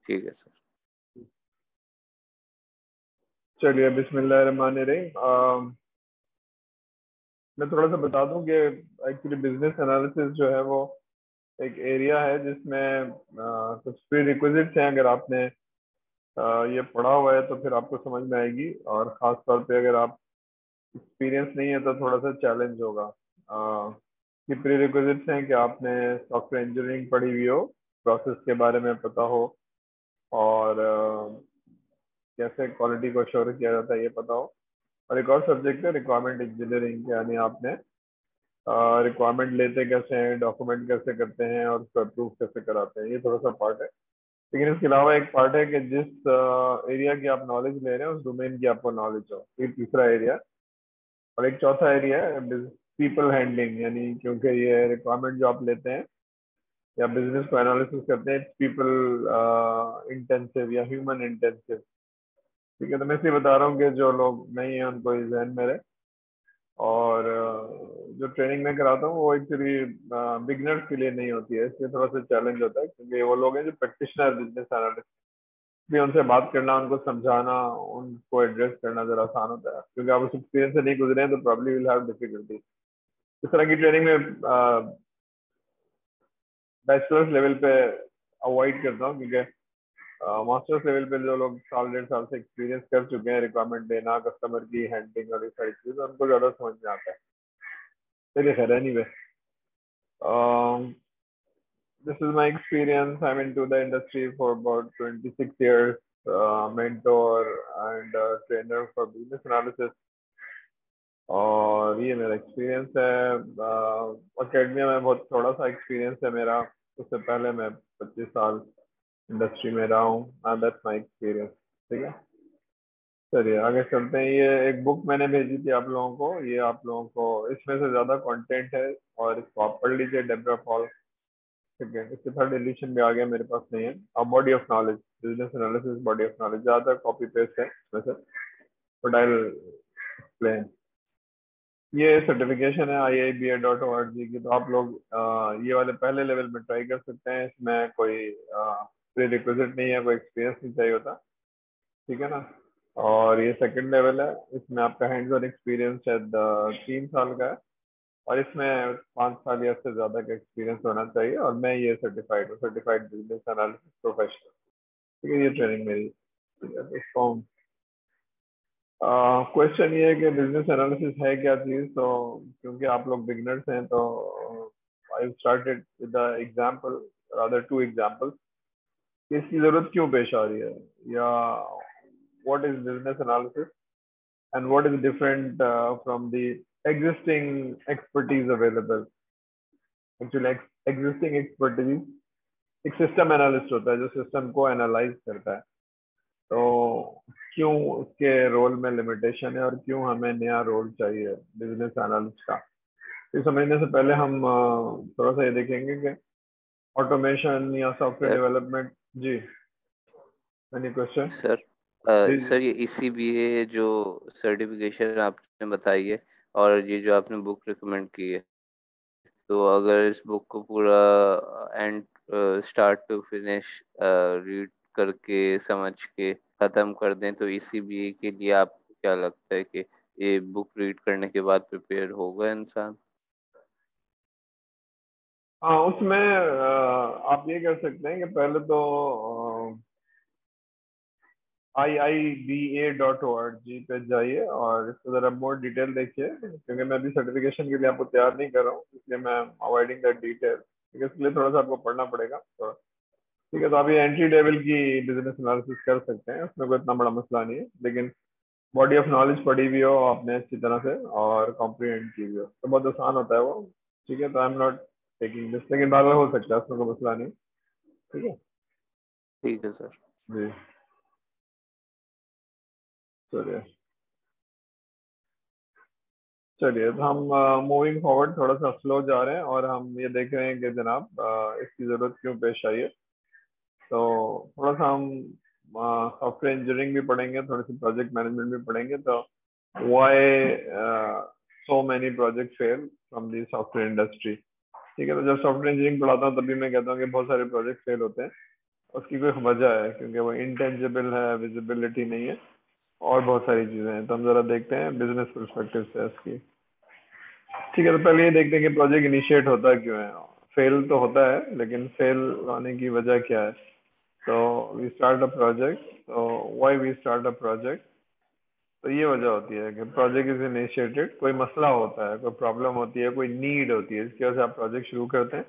ठीक है सर। चलिए बिस्मिल्लाहिर्रहमानिर्रहीम। मैं थोड़ा सा बता दूं कि एक्चुअली बिजनेस एनालिसिस जो है वो एक एरिया है जिसमें कुछ प्री रिक्विजिट्स हैं। अगर आपने ये पढ़ा हुआ है तो फिर आपको समझ में आएगी, और ख़ास तौर पे अगर आप एक्सपीरियंस नहीं है तो थोड़ा सा चैलेंज होगा। ये प्री रिक्विजिट्स हैं कि आपने सॉफ्टवेयर इंजीनियरिंग पढ़ी हुई हो, प्रोसेस के बारे में पता हो, और कैसे क्वालिटी को श्योर किया जाता है ये पता हो। और एक और सब्जेक्ट है रिक्वायरमेंट इंजीनियरिंग, यानी आपने रिक्वायरमेंट लेते कैसे हैं, डॉक्यूमेंट कैसे करते हैं, और उसको अप्रूव कैसे कराते हैं, ये थोड़ा सा पार्ट है। लेकिन इसके अलावा एक पार्ट है कि जिस एरिया की आप नॉलेज ले रहे हैं उस डोमेन की आपको नॉलेज हो, ये तीसरा एरिया। और एक चौथा एरिया है पीपल हैंडलिंग, यानी क्योंकि ये रिक्वायरमेंट जो आप लेते हैं या बिजनेस को एनालिसिस करते हैं, पीपल इंटेंसिव या ह्यूमन इंटेंसिव। ठीक है, तो मैं इसलिए बता रहा हूँ कि जो लोग नहीं है उनको ये जहन में रहे। और जो ट्रेनिंग मैं कराता हूँ वो एक्चुअली बिगनर्स के लिए नहीं होती है, इसलिए थोड़ा सा चैलेंज होता है, क्योंकि वो लोग हैं जो प्रैक्टिशनर बिजनेस एनालिस्ट भी, उनसे बात करना, उनको समझाना, उनको एड्रेस करना जरा आसान होता है, क्योंकि आप उस एक्सपीरियंस से नहीं गुजरे हैं तो प्रॉब्ली विल हैव डिफिकल्टी। इस तरह की ट्रेनिंग में बैचलर्स लेवल पे अवॉइड करता हूँ, क्योंकि मास्टर्स लेवल पे जो लोग साल 1.5 साल से एक्सपीरियंस कर चुके हैं रिक्वायरमेंट देना, कस्टमर की हैंडलिंग और इस सारी चीज़, उनको ज़्यादा समझ में आता है। चलिए खैर, anyway, this is my experience. I'm into the industry for about 26 years, mentor and trainer for business analysis. और ये मेरा एक्सपीरियंस है। अकेडमिया में बहुत थोड़ा सा एक्सपीरियंस है मेरा, उससे पहले मैं 25 साल इंडस्ट्री में रहा हूँ। That's my experience. ठीक है, चलिए आगे चलते हैं। ये एक बुक मैंने भेजी थी आप लोगों को, ये आप लोगों को इसमें से ज़्यादा कंटेंट है और इसको आप पढ़ लीजिए, डेब्रा पॉल। ठीक है, इसके थर्ड एडिशन भी आ गया, मेरे पास नहीं है। और body of knowledge, business analysis body of knowledge, ज़्यादातर कॉपी पेस्ट है इसमें से, बट आई विल एक्सप्लेन। ये सर्टिफिकेशन है IIBA.org की, तो आप लोग ये वाले पहले लेवल में ट्राई कर सकते हैं। इसमें कोई प्री रिक्विजिट नहीं है, कोई एक्सपीरियंस नहीं चाहिए होता। ठीक है ना। और ये सेकंड लेवल है, इसमें आपका हैंड्स ऑन एक्सपीरियंस शायद 3 साल का है, और इसमें 5 साल या उससे ज़्यादा का एक्सपीरियंस होना चाहिए। और मैं ये सर्टिफाइड हूँ, सर्टिफाइड बिजनेस एनालिसिस प्रोफेशनल। ठीक है, ये ट्रेनिंग मेरी। ठीक है, इसको क्वेश्चन ये है कि बिजनेस एनालिसिस है क्या चीज़। तो क्योंकि आप लोग बिगनर्स हैं तो I started with the example, rather 2 examples, इसकी ज़रूरत क्यों पेश आ रही है, या what is business analysis and what is different from the existing expertise available. Actually, existing expertise एक सिस्टम एनालिस्ट होता है जो सिस्टम को एनालाइज करता है। तो क्यों उसके रोल में लिमिटेशन है और क्यों हमें नया रोल चाहिए बिजनेस एनालिस्ट का, ये समझने से पहले हम थोड़ा सा ये देखेंगे कि ऑटोमेशन या सॉफ्टवेयर सर डेवलपमेंट। जी, एनी क्वेश्चन? सर जी जी। सर ये ECBA जो सर्टिफिकेशन आपने बताई है और ये जो आपने बुक रिकमेंड की है, तो अगर इस बुक को पूरा and start to finish read करके समझ के ख़त्म कर दें, तो ECBA के लिए आपको क्या लगता है कि ये बुक रीड करने के बाद प्रिपेयर होगा इंसान? हाँ, उसमें आप ये कर सकते हैं कि पहले तो IIBA.org पे जाइए और इसको ज़रा मोर डिटेल देखिए, क्योंकि मैं अभी सर्टिफिकेशन के लिए आपको तैयार नहीं कर रहा हूँ, इसलिए मैं अवॉइडिंग दैट डिटेल। ठीक है, इसलिए थोड़ा सा आपको पढ़ना पड़ेगा थोड़ा। ठीक है, तो आप ये एंट्री लेवल की बिजनेस एनालिसिस कर सकते हैं, उसमें कोई इतना बड़ा मसला नहीं है। लेकिन बॉडी ऑफ नॉलेज पढ़ी हुई हो आपने अच्छी तरह से और कॉम्प्रीहेंड की हुई हो तो बहुत आसान होता है वो। ठीक है, तो I am not taking this, लेकिन बार बार हो सकता है, उसमें कोई मसला नहीं। ठीक है ठीक है सर। जी। चलिए चलिए, तो हम मूविंग फॉरवर्ड थोड़ा सा स्लो जा रहे हैं, और हम ये देख रहे हैं कि जनाब इसकी ज़रूरत क्यों पेश आई है। तो थोड़ा सा हम सॉफ्टवेयर इंजीनियरिंग भी पढ़ेंगे, थोड़ी सी प्रोजेक्ट मैनेजमेंट भी पढ़ेंगे। तो why so many project fail from the software industry. ठीक है, तो जब सॉफ्टवेयर इंजीनियरिंग पढ़ाता हूँ तभी मैं कहता हूँ कि बहुत सारे प्रोजेक्ट फेल होते हैं। उसकी कोई वजह है, क्योंकि वो इंटेंजिबल है, विजिबिलिटी नहीं है, और बहुत सारी चीजें हैं। तो हम जरा देखते हैं बिजनेस परस्पेक्टिव से इसकी। ठीक है, तो पहले ये देखते हैं कि प्रोजेक्ट इनिशिएट होता क्यों है। फेल तो होता है, लेकिन फेल होने की वजह क्या है। तो वी स्टार्ट अ प्रोजेक्ट, तो why we start a project, तो ये वजह होती है कि प्रोजेक्ट इज इनिशिएटेड, कोई मसला होता है, कोई प्रॉब्लम होती है, कोई नीड होती है, इसकी वजह से आप प्रोजेक्ट शुरू करते हैं।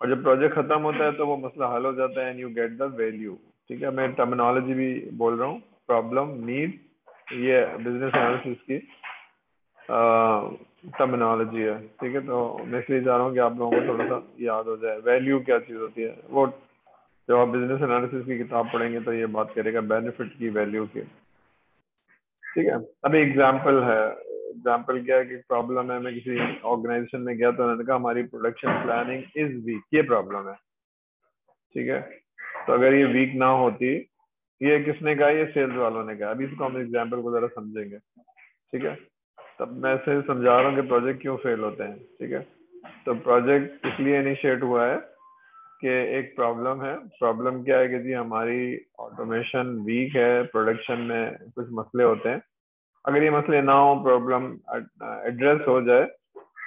और जब प्रोजेक्ट खत्म होता है तो वो मसला हल हो जाता है, and you get the value. ठीक है, मैं टर्मिनोलॉजी भी बोल रहा हूँ, प्रॉब्लम, नीड, ये बिजनेस एनालिसिस की टर्मिनोलॉजी है। ठीक है, तो मैं इसलिए चाह रहा हूँ कि आप लोगों को थोड़ा सा याद हो जाए वैल्यू क्या चीज़ होती है। वो जब आप बिजनेस एनालिसिस की किताब पढ़ेंगे तो ये बात करेगा बेनिफिट की, वैल्यू की। ठीक है, अभी एग्जाम्पल है। एग्जाम्पल क्या है कि प्रॉब्लम है, मैं किसी ऑर्गेनाइजेशन में गया तो उन्होंने कहा हमारी प्रोडक्शन प्लानिंग इज वीक, ये प्रॉब्लम है। ठीक है, तो अगर ये वीक ना होती, ये किसने कहा, ये सेल्स वालों ने कहा। अभी इसको हम एग्जाम्पल को जरा समझेंगे। ठीक है, तब मैं से समझा रहा हूँ कि प्रोजेक्ट क्यों फेल होते हैं। ठीक है, तो प्रोजेक्ट इसलिए इनिशिएट हुआ है कि एक प्रॉब्लम है। प्रॉब्लम क्या है कि जी हमारी ऑटोमेशन वीक है, प्रोडक्शन में कुछ मसले होते हैं। अगर ये मसले ना हो, प्रॉब्लम एड्रेस हो जाए,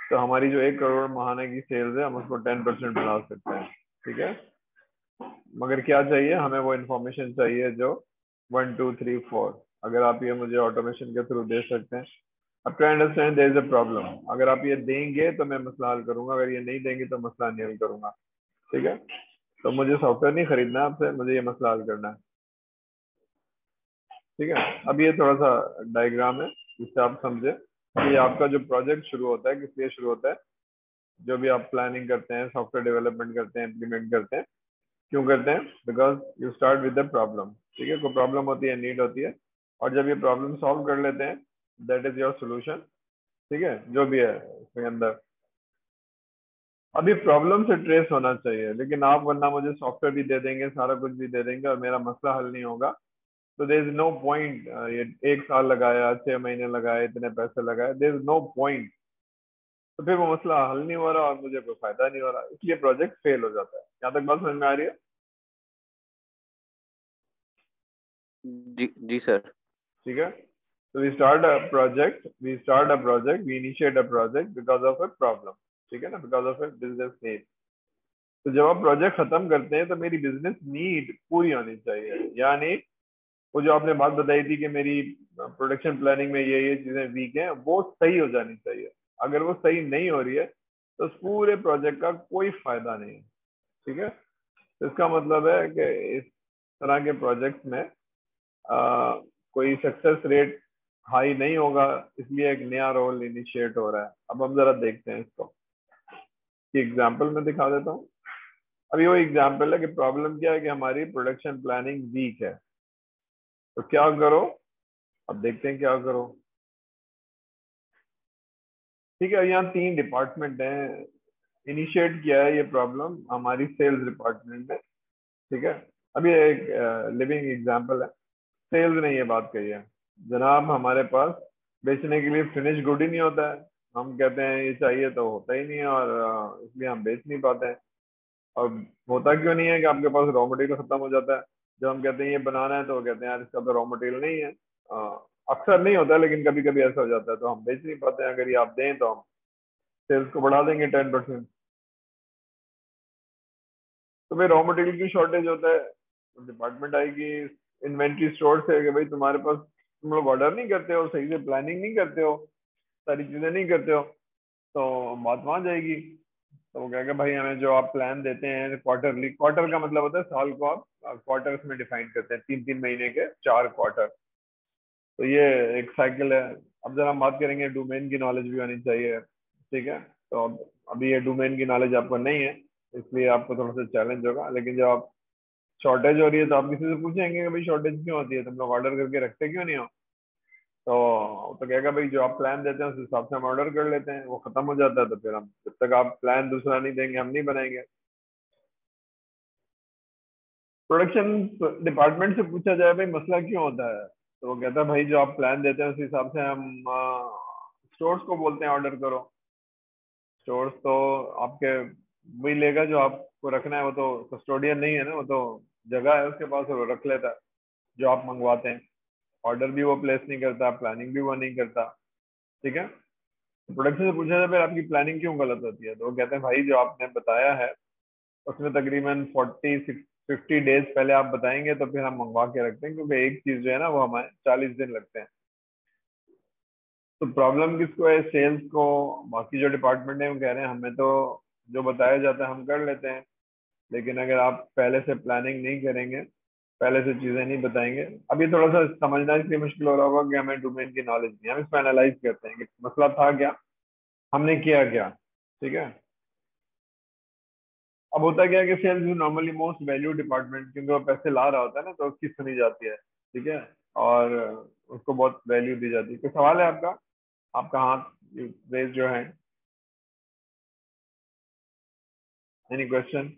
तो हमारी जो 1 करोड़ महाने की सेल्स है, हम उसको 10% बढ़ा सकते हैं। ठीक है, मगर क्या चाहिए हमें, वो इन्फॉर्मेशन चाहिए जो 1 2 3 4। अगर आप ये मुझे ऑटोमेशन के थ्रू दे सकते हैं। अब to understand there is a problem, अगर आप ये देंगे तो मैं मसला हल करूंगा, अगर ये नहीं देंगे तो मसला नहीं हल करूंगा। ठीक है, तो मुझे सॉफ्टवेयर नहीं खरीदना है आपसे, मुझे ये मसला हल करना है। ठीक है, अब ये थोड़ा सा डायग्राम है जिससे आप समझे कि ये आपका जो प्रोजेक्ट शुरू होता है किस लिए शुरू होता है। जो भी आप प्लानिंग करते हैं, सॉफ्टवेयर डेवलपमेंट करते हैं, इम्प्लीमेंट करते हैं, क्यों करते हैं, because you start with the problem. ठीक है, कोई प्रॉब्लम होती है, नीड होती है, और जब ये प्रॉब्लम सॉल्व कर लेते हैं, दैट इज योर सोल्यूशन। ठीक है, जो भी है उसके अंदर। अभी प्रॉब्लम से ट्रेस होना चाहिए, लेकिन आप वरना मुझे सॉफ्टवेयर भी दे देंगे, सारा कुछ भी दे देंगे, और मेरा मसला हल नहीं होगा, तो देर इज नो पॉइंट। ये 1 साल लगाया, 6 महीने लगाए, इतने पैसे लगाए, देर इज नो पॉइंट। तो फिर वो मसला हल नहीं हो रहा और मुझे कोई फायदा नहीं हो रहा, इसलिए प्रोजेक्ट फेल हो जाता है। यहाँ तक बात समझ में आ रही है। जी जी सर। ठीक है, तो we initiate a project because of a problem. ठीक है ना, because of a business need. तो जब आप प्रोजेक्ट खत्म करते हैं तो मेरी बिजनेस नीड पूरी होनी चाहिए। यानी वो जो आपने बात बताई थी कि मेरी प्रोडक्शन प्लानिंग में ये चीजें वीक हैं, वो सही हो जानी चाहिए। अगर वो सही नहीं हो रही है तो उस पूरे प्रोजेक्ट का कोई फायदा नहीं है। ठीक है, तो इसका मतलब है कि इस तरह के प्रोजेक्ट्स में कोई सक्सेस रेट हाई नहीं होगा, इसलिए एक नया रोल इनिशिएट हो रहा है। अब हम जरा देखते हैं इसको कि एग्जाम्पल में दिखा देता हूँ। अभी वो एग्जाम्पल है कि प्रॉब्लम क्या है कि हमारी प्रोडक्शन प्लानिंग वीक है, तो क्या करो। अब देखते हैं क्या करो। ठीक है, यहाँ 3 डिपार्टमेंट हैं। इनिशिएट किया है ये प्रॉब्लम हमारी सेल्स डिपार्टमेंट ने। ठीक है, अभी एक लिविंग एग्जांपल है। सेल्स ने ये बात कही है, जनाब हमारे पास बेचने के लिए फिनिश गुड ही नहीं होता है। हम कहते हैं ये चाहिए तो होता ही नहीं है, और इसलिए हम बेच नहीं पाते हैं। और होता क्यों नहीं है कि आपके पास रॉ मटेरियल खत्म हो जाता है। जब हम कहते हैं ये बनाना है तो वो कहते हैं यार इसका तो रॉ मटेरियल नहीं है। अक्सर नहीं होता है, लेकिन कभी कभी ऐसा हो जाता है, तो हम बेच नहीं पाते हैं। अगर ये आप दें तो हम सेल्स को बढ़ा देंगे 10%। तो भाई रॉ मटेरियल की शॉर्टेज होता है, तो डिपार्टमेंट आएगी इन्वेंट्री स्टोर से कि भाई तुम्हारे पास, तुम लोग ऑर्डर नहीं करते हो, सही से प्लानिंग नहीं करते हो, सारी चीजें नहीं करते हो, तो बात वहां जाएगी। तो वो कहेगा भाई हमें जो आप प्लान देते हैं क्वार्टरली, क्वार्टर का मतलब होता है साल को आप क्वार्टर्स में डिफाइन करते हैं, 3 3 महीने के 4 क्वार्टर। तो ये एक साइकिल है। अब जरा हम बात करेंगे, डोमेन की नॉलेज भी होनी चाहिए। ठीक है, तो अभी ये डोमेन की नॉलेज आपको नहीं है, इसलिए आपको थोड़ा सा चैलेंज होगा। लेकिन जब आप शॉर्टेज हो रही है तो आप किसी से पूछेंगे कि भाई शॉर्टेज क्यों होती है, तुम लोग ऑर्डर करके रखते क्यों नहीं हो। तो कहेगा भाई जो आप प्लान देते हैं उस हिसाब से हम ऑर्डर कर लेते हैं, वो खत्म हो जाता है, तो फिर हम जब तक आप प्लान दूसरा नहीं देंगे हम नहीं बनाएंगे। प्रोडक्शन डिपार्टमेंट से पूछा जाए भाई मसला क्यों होता है, तो वो कहता है भाई जो आप प्लान देते हैं उस हिसाब से हम स्टोर्स को बोलते हैं ऑर्डर करो। स्टोर्स तो आपके वही लेगा जो आपको उसको रखना है, वो तो कस्टोडियन नहीं है ना, वो तो जगह है उसके पास और वो रख लेता है जो आप मंगवाते हैं। ऑर्डर भी वो प्लेस नहीं करता, प्लानिंग भी वो नहीं करता। ठीक है, प्रोडक्शन से पूछा था फिर आपकी प्लानिंग क्यों गलत होती है, तो वो कहते हैं भाई जो आपने बताया है उसमें तकरीबन 50 डेज पहले आप बताएंगे तो फिर हम मंगवा के रखते हैं, क्योंकि एक चीज जो है ना वो हमारे 40 दिन लगते हैं। तो प्रॉब्लम किसको है, सेल्स को। बाकी जो डिपार्टमेंट है वो कह रहे हैं हमें तो जो बताया जाता है हम कर लेते हैं, लेकिन अगर आप पहले से प्लानिंग नहीं करेंगे, पहले से चीजें नहीं बताएंगे। अभी थोड़ा सा समझना इसलिए मुश्किल हो रहा होगा कि हमें डोमेन की नॉलेज नहीं है, हम इसको एनालाइज करते हैं कि मसला था क्या, हमने किया क्या। ठीक है, अब होता क्या है कि sales is normally most value department, क्योंकि वो पैसे ला रहा होता है ना, तो उसकी सुनी जाती है। ठीक है, और उसको बहुत वैल्यू दी जाती है। तो सवाल है आपका, आपका हाथ रेज जो है, एनी क्वेश्चन?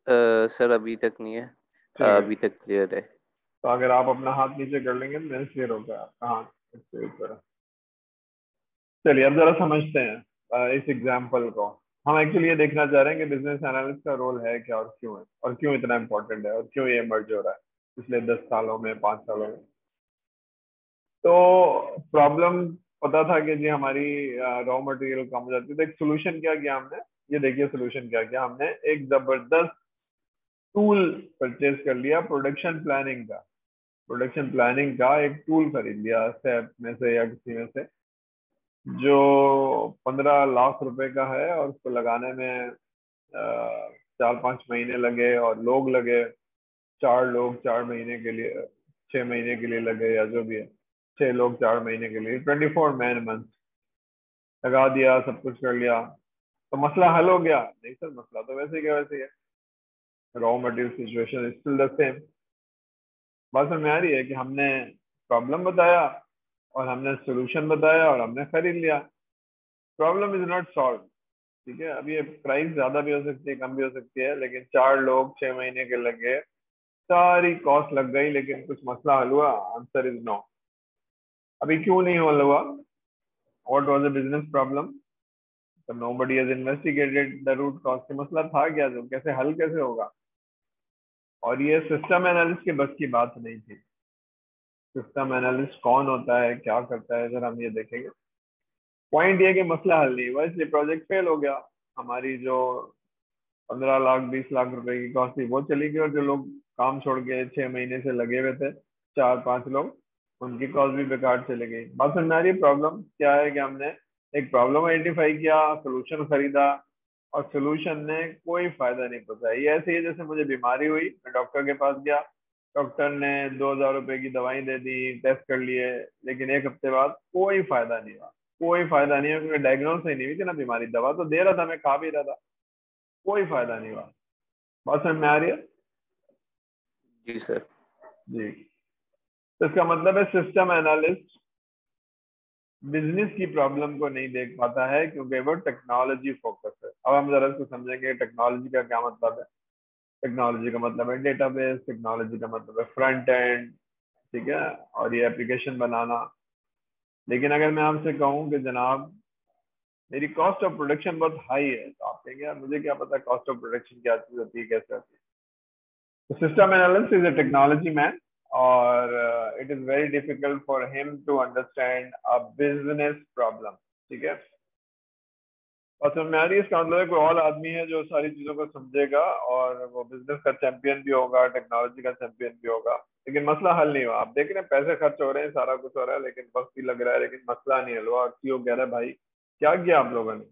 सर अभी तक नहीं है। ठीक है, अभी तक क्लियर है। तो अगर आप अपना हाथ नीचे कर लेंगे तो मेरे क्लियर होगा आपका हाथ इससे ऊपर। चलिए अब जरा समझते हैं इस एग्जाम्पल को। हम एक्चुअली ये देखना चाह रहे हैं कि बिजनेस एनालिस्ट का रोल है क्या और क्यों है, और क्यों इतना इंपॉर्टेंट है, और क्यों ये इमर्ज हो रहा है पिछले 10 सालों में, 5 सालों में। तो प्रॉब्लम पता था कि जी हमारी रॉ मटेरियल कम हो जाती है, तो एक सोल्यूशन क्या किया हमने, ये देखिए सोल्यूशन क्या किया हमने, एक जबरदस्त टूल परचेज कर लिया प्रोडक्शन प्लानिंग का। प्रोडक्शन प्लानिंग का एक टूल खरीद लिया सैप में से या किसी में से, जो 15 लाख रुपए का है, और उसको लगाने में 4-5 महीने लगे और लोग लगे, 4 लोग 4 महीने के लिए, 6 महीने के लिए लगे, या जो भी है, 6 लोग 4 महीने के लिए, 24 मैन मंथ लगा दिया, सब कुछ कर लिया। तो मसला हल हो गया? नहीं सर, मसला तो वैसे ही क्या वैसे ही है, raw material situation still the same. बात समझ में आ रही है कि हमने प्रॉब्लम बताया और हमने सोल्यूशन बताया और हमने खरीद लिया, प्रॉब्लम इज नॉट सॉल्व। ठीक है, अब ये प्राइस ज्यादा भी हो सकती है, कम भी हो सकती है, लेकिन 4 लोग 6 महीने के लगे, सारी कॉस्ट लग गई, लेकिन कुछ मसला हल हुआ? Answer is no. अभी क्यों नहीं हल हुआ? What was the business problem? तो nobody has investigated the root cause, के मसला था क्या, जो कैसे हल कैसे होगा। और ये सिस्टम एनालिस्ट के बस की बात नहीं थी। सिस्टम एनालिस्ट कौन होता है, क्या करता है, जरा हम ये देखेंगे। पॉइंट ये कि मसला हल नहीं हुआ, इसलिए प्रोजेक्ट फेल हो गया। हमारी जो 15 लाख 20 लाख रुपए की कॉस्ट थी वो चली गई, और जो लोग काम छोड़ के 6 महीने से लगे हुए थे, 4-5 लोग, उनकी कॉस्ट भी बेकार चली गई। बात समझ में आ रही है? प्रॉब्लम क्या है कि हमने एक प्रॉब्लम आइडेंटिफाई किया, सोल्यूशन खरीदा, और सोल्यूशन ने कोई फायदा नहीं पहुंचाया। ये ऐसे ही है जैसे मुझे बीमारी हुई, मैं डॉक्टर के पास गया, डॉक्टर ने 2,000 रुपए की दवाई दे दी, टेस्ट कर लिए, लेकिन एक हफ्ते बाद कोई फायदा नहीं हुआ। कोई फायदा नहीं है, क्योंकि डायग्नोस ही नहीं हुई थी ना बीमारी, दवा तो दे रहा था, मैं खा भी रहा था, कोई फायदा नहीं हुआ। बात समझ में आ रही है? जी सर। जी, तो इसका मतलब है सिस्टम एनालिस्ट बिजनेस की प्रॉब्लम को नहीं देख पाता है, क्योंकि वो टेक्नोलॉजी फोकस है। अब हम जरा इसको समझेंगे टेक्नोलॉजी का क्या मतलब है। टेक्नोलॉजी का मतलब है डेटाबेस, टेक्नोलॉजी का मतलब है फ्रंट एंड। ठीक है, और ये एप्लीकेशन बनाना। लेकिन अगर मैं आपसे कहूँ कि जनाब मेरी कॉस्ट ऑफ प्रोडक्शन बहुत हाई है, तो आप कहेंगे यार मुझे क्या पता कॉस्ट ऑफ प्रोडक्शन क्या चीज होती है, कैसे होती है। The system analyst is a technology man, or it is very difficult for him to understand a business problem. ठीक है, और समझ में आ रही है? इसका मतलब है कोई और आदमी है जो सारी चीजों को समझेगा, और वो बिजनेस का चैंपियन भी होगा, टेक्नोलॉजी का चैंपियन भी होगा, लेकिन मसला हल नहीं हुआ। आप देख रहे हैं पैसे खर्च हो रहे हैं, सारा कुछ हो रहा है, लेकिन वक्त भी लग रहा है, लेकिन मसला नहीं हल हुआ। और सीईओ कह रहा है भाई क्या किया आप लोगों ने?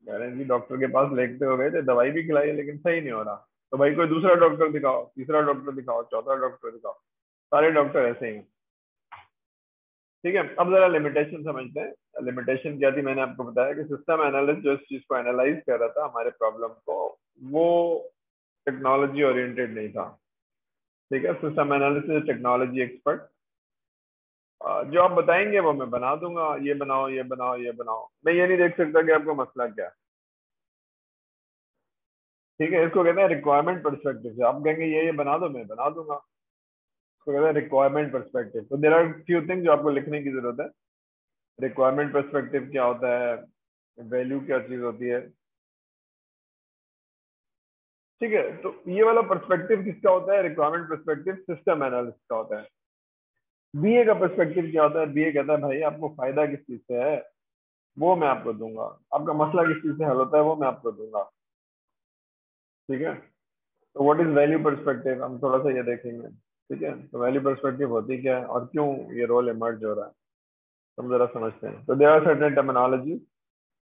कह रहे हैं जी डॉक्टर के पास लेटते हो गए थे, दवाई भी खिलाई, लेकिन सही नहीं हो रहा। तो भाई कोई दूसरा डॉक्टर दिखाओ, तीसरा डॉक्टर दिखाओ, चौथा डॉक्टर दिखाओ, सारे डॉक्टर ऐसे ही हैं। ठीक है, अब जरा लिमिटेशन समझते हैं। लिमिटेशन क्या थी, मैंने आपको बताया कि सिस्टम एनालिस्ट जो इस चीज को एनालाइज कर रहा था, हमारे प्रॉब्लम को, वो टेक्नोलॉजी ओरिएंटेड नहीं था। ठीक है, सिस्टम एनालिस्ट टेक्नोलॉजी एक्सपर्ट, जो आप बताएंगे वो मैं बना दूंगा, ये बनाओ ये बनाओ ये बनाओ, मैं ये नहीं देख सकता कि आपका मसला क्या है। ठीक है, इसको कहते हैं रिक्वायरमेंट परस्पेक्टिव से। आप कहेंगे ये बना दो, मैं बना दूंगा। इसको कहते हैं रिक्वायरमेंट परस्पेक्टिव। तो देयर आर फ्यू थिंग्स जो आपको लिखने की जरूरत है। रिक्वायरमेंट परस्पेक्टिव क्या होता है, वैल्यू क्या चीज होती है। ठीक है, तो ये वाला पर्सपेक्टिव किसका होता है, रिक्वायरमेंट पर्सपेक्टिव सिस्टम एनालिस्ट का होता है। बीए का पर्सपेक्टिव क्या होता है, बीए कहता है भाई आपको फायदा किस चीज से है वो मैं आपको दूंगा, आपका मसला किस चीज से हल होता है वो मैं आपको दूंगा। ठीक है, तो व्हाट इज वैल्यू पर्सपेक्टिव, हम थोड़ा सा ये देखेंगे। ठीक है, तो वैल्यू पर्सपेक्टिव होती क्या है और क्यों ये रोल इमर्ज हो रहा है, हम जरा समझते हैं। तो देयर आर सर्टेन टर्मिनोलॉजी,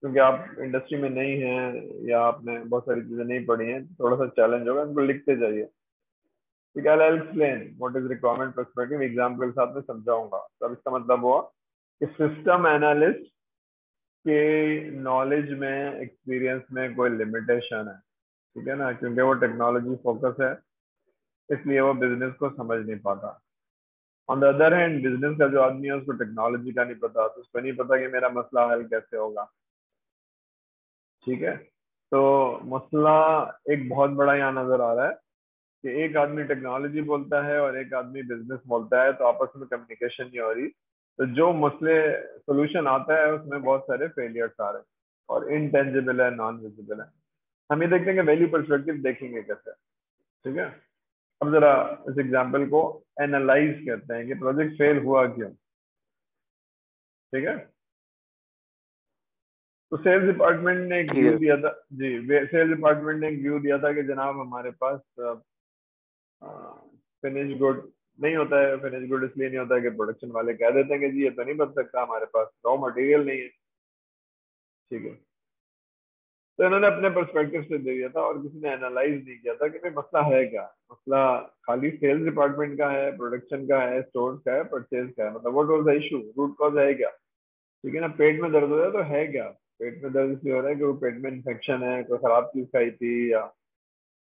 क्योंकि आप इंडस्ट्री में नहीं हैं या आपने बहुत सारी चीजें नहीं पढ़ी हैं, थोड़ा सा चैलेंज होगा, इनको लिखते जाइए। ठीक है, I explain what is requirement perspective, example के साथ में समझाऊंगा। तो अब इसका मतलब हुआ कि सिस्टम एनालिस्ट के नॉलेज में, एक्सपीरियंस में कोई लिमिटेशन है। ठीक है ना, क्योंकि वो टेक्नोलॉजी फोकस है, इसलिए वो बिजनेस को समझ नहीं पाता। On the other hand, business का जो आदमी है उसको टेक्नोलॉजी का नहीं पता, तो उसको नहीं पता कि मेरा मसला हल कैसे होगा। ठीक है, तो मसला एक बहुत बड़ा यहाँ नजर आ रहा है कि एक आदमी टेक्नोलॉजी बोलता है और एक आदमी बिजनेस बोलता है, तो आपस में कम्युनिकेशन नहीं हो रही। तो जो मसले सोल्यूशन आता है उसमें बहुत सारे फेलियर्स आ रहे हैं, और इनटेंजिबल है, नॉन विजिबल है। हम ये देखते हैं कि वैल्यू पर्सपेक्टिव देखेंगे कैसे। ठीक है, अब जरा इस एग्जाम्पल को एनालाइज करते हैं कि प्रोजेक्ट फेल हुआ क्यों। ठीक है, तो सेल्स डिपार्टमेंट ने एक ठीक व्यू है। दिया था जी, सेल्स डिपार्टमेंट ने एक व्यू दिया था कि जनाब हमारे पास फिनिश गुड नहीं होता है। फिनिश गुड इसलिए नहीं होता है कि प्रोडक्शन वाले कह देते हैं कि जी ये तो नहीं बन सकता, हमारे पास रॉ मटेरियल नहीं है। ठीक है, तो इन्होंने अपने पर्सपेक्टिव से दे दिया था और किसी ने एनालाइज नहीं किया था कि भाई मसला है क्या। मसला खाली सेल्स डिपार्टमेंट का है, प्रोडक्शन का है, स्टोर का है, परचेज का है, मतलब what was the issue, root cause है क्या। ठीक है ना, पेट में दर्द हो रहा है तो है क्या। पेट में दर्द इसलिए हो रहा है कि वो पेट में इन्फेक्शन है, कोई खराब चीज खाई थी,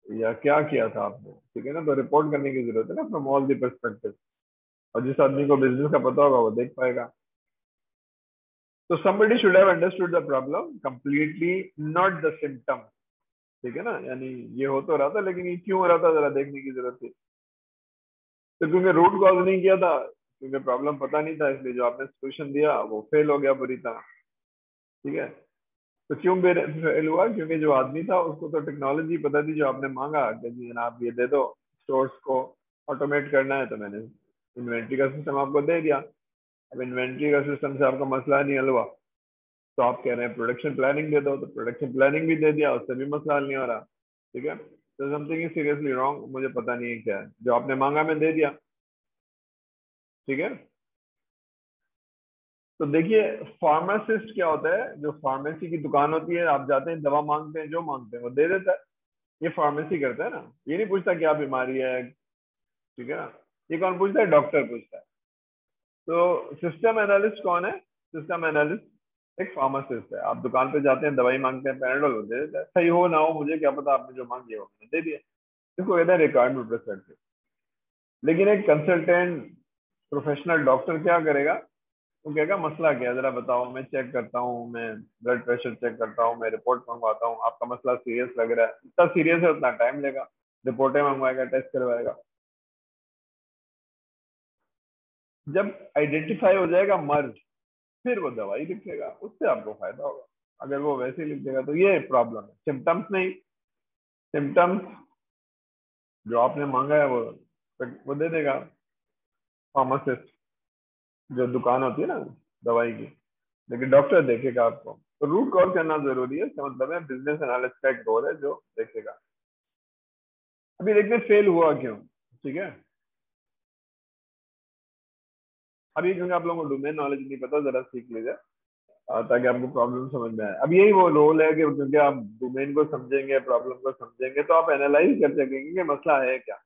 या क्या किया था आपने। ठीक है ना, तो रिपोर्ट करने की जरूरत है ना फ्रॉम ऑल द पर्सपेक्टिव, और जिस आदमी को बिजनेस का पता होगा वो देख पाएगा। तो somebody should have understood the problem completely, not the symptom। ठीक है ना, यानी ये हो तो रहा था लेकिन ये क्यों हो रहा था जरा देखने की जरूरत थी। तो क्योंकि रूट कॉज नहीं किया था, क्योंकि प्रॉब्लम पता नहीं था, इसलिए जो आपने सोल्यूशन दिया वो फेल हो गया बुरी तरह। ठीक है, तो क्यों फेल हुआ, क्योंकि जो आदमी था उसको तो टेक्नोलॉजी पता थी, जो आपने मांगा कि जी जनाब ये दे दो, स्टोर्स को ऑटोमेट करना है, तो मैंने इन्वेंट्री का सिस्टम आपको दे दिया। अब इन्वेंट्री का सिस्टम से आपका मसला नहीं हल हुआ, तो आप कह रहे हैं प्रोडक्शन प्लानिंग दे दो, तो प्रोडक्शन प्लानिंग भी दे दिया, उससे भी मसला हल नहीं हो रहा। ठीक है, तो समथिंग इज सीरियसली रॉन्ग, मुझे पता नहीं है क्या है, जो आपने मांगा मैं दे दिया। ठीक है, तो देखिए फार्मासिस्ट क्या होता है, जो फार्मेसी की दुकान होती है, आप जाते हैं दवा मांगते हैं, जो मांगते हैं वो दे देता है। ये फार्मेसी करता है ना, ये नहीं पूछता क्या बीमारी है। ठीक है ना, ये कौन पूछता है, डॉक्टर पूछता है। तो सिस्टम एनालिस्ट कौन है, सिस्टम एनालिस्ट एक फार्मासिस्ट है। आप दुकान पे जाते हैं, दवाई मांगते हैं, पैराडोल वो दे देता है, सही हो ना हो मुझे क्या पता, आपने जो मांगी हो मैंने दे दिया। इसको कहते हैं रिक्वायरमेंट प्रोस्पेक्टिव। लेकिन एक कंसल्टेंट प्रोफेशनल डॉक्टर क्या करेगा, वो कहेगा मसला क्या है जरा बताओ, मैं चेक करता हूँ, मैं ब्लड प्रेशर चेक करता हूँ, मैं रिपोर्ट मंगवाता हूँ, आपका मसला सीरियस लग रहा है, इतना सीरियस है उतना टाइम लेगा, रिपोर्टें मंगवाएगा, टेस्ट करवाएगा। जब आइडेंटिफाई हो जाएगा मर्ज, फिर वो दवाई लिखेगा, उससे आपको फायदा होगा। अगर वो वैसे ही लिख देगा तो ये प्रॉब्लम है, सिम्टम्स नहीं। सिम्टम्स जो आपने मांगा है वो दे देगा फार्मासिस्ट, जो दुकान होती है ना दवाई की, लेकिन डॉक्टर देखेगा आपको। तो रूट कॉज करना जरूरी है, इसका मतलब है बिजनेस एनालिस्ट का एक रोल है जो देखेगा। अभी देखते हैं फेल हुआ क्यों। ठीक है, अभी क्योंकि आप लोगों को डोमेन नॉलेज नहीं पता, जरा सीख लीजिए ताकि आपको प्रॉब्लम समझ में आए। अब यही वो रोल है कि क्योंकि आप डोमेन को समझेंगे, प्रॉब्लम को समझेंगे, तो आप एनालाइज कर सकेंगे कि मसला है क्या,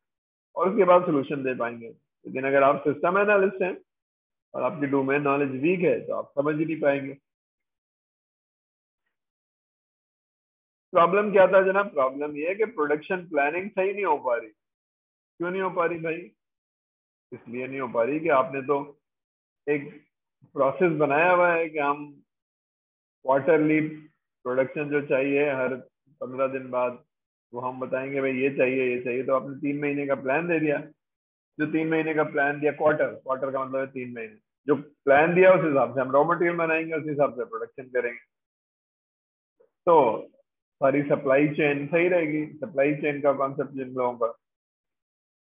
और उसके बाद सोल्यूशन दे पाएंगे। लेकिन अगर आप सिस्टम एनालिस्ट हैं और आपकी डोमेन नॉलेज वीक है, तो आप समझ ही नहीं पाएंगे। प्रॉब्लम क्या था जनाब, प्रॉब्लम ये है कि प्रोडक्शन प्लानिंग सही नहीं हो पा रही। क्यों नहीं हो पा रही भाई, इसलिए नहीं हो पा रही कि आपने तो एक प्रोसेस बनाया हुआ है कि हम क्वार्टरली प्रोडक्शन जो चाहिए हर 15 दिन बाद, वो हम बताएंगे भाई ये चाहिए ये चाहिए, तो आपने 3 महीने का प्लान दे दिया। जो 3 महीने का प्लान दिया, क्वार्टर क्वार्टर का मतलब है 3 महीने, जो प्लान दिया उस हिसाब से हम रॉ मटेरियल बनाएंगे, उस हिसाब से प्रोडक्शन करेंगे। तो सारी सप्लाई चेन सही रहेगी, सप्लाई चेन का कॉन्सेप्ट जिन लोगों का।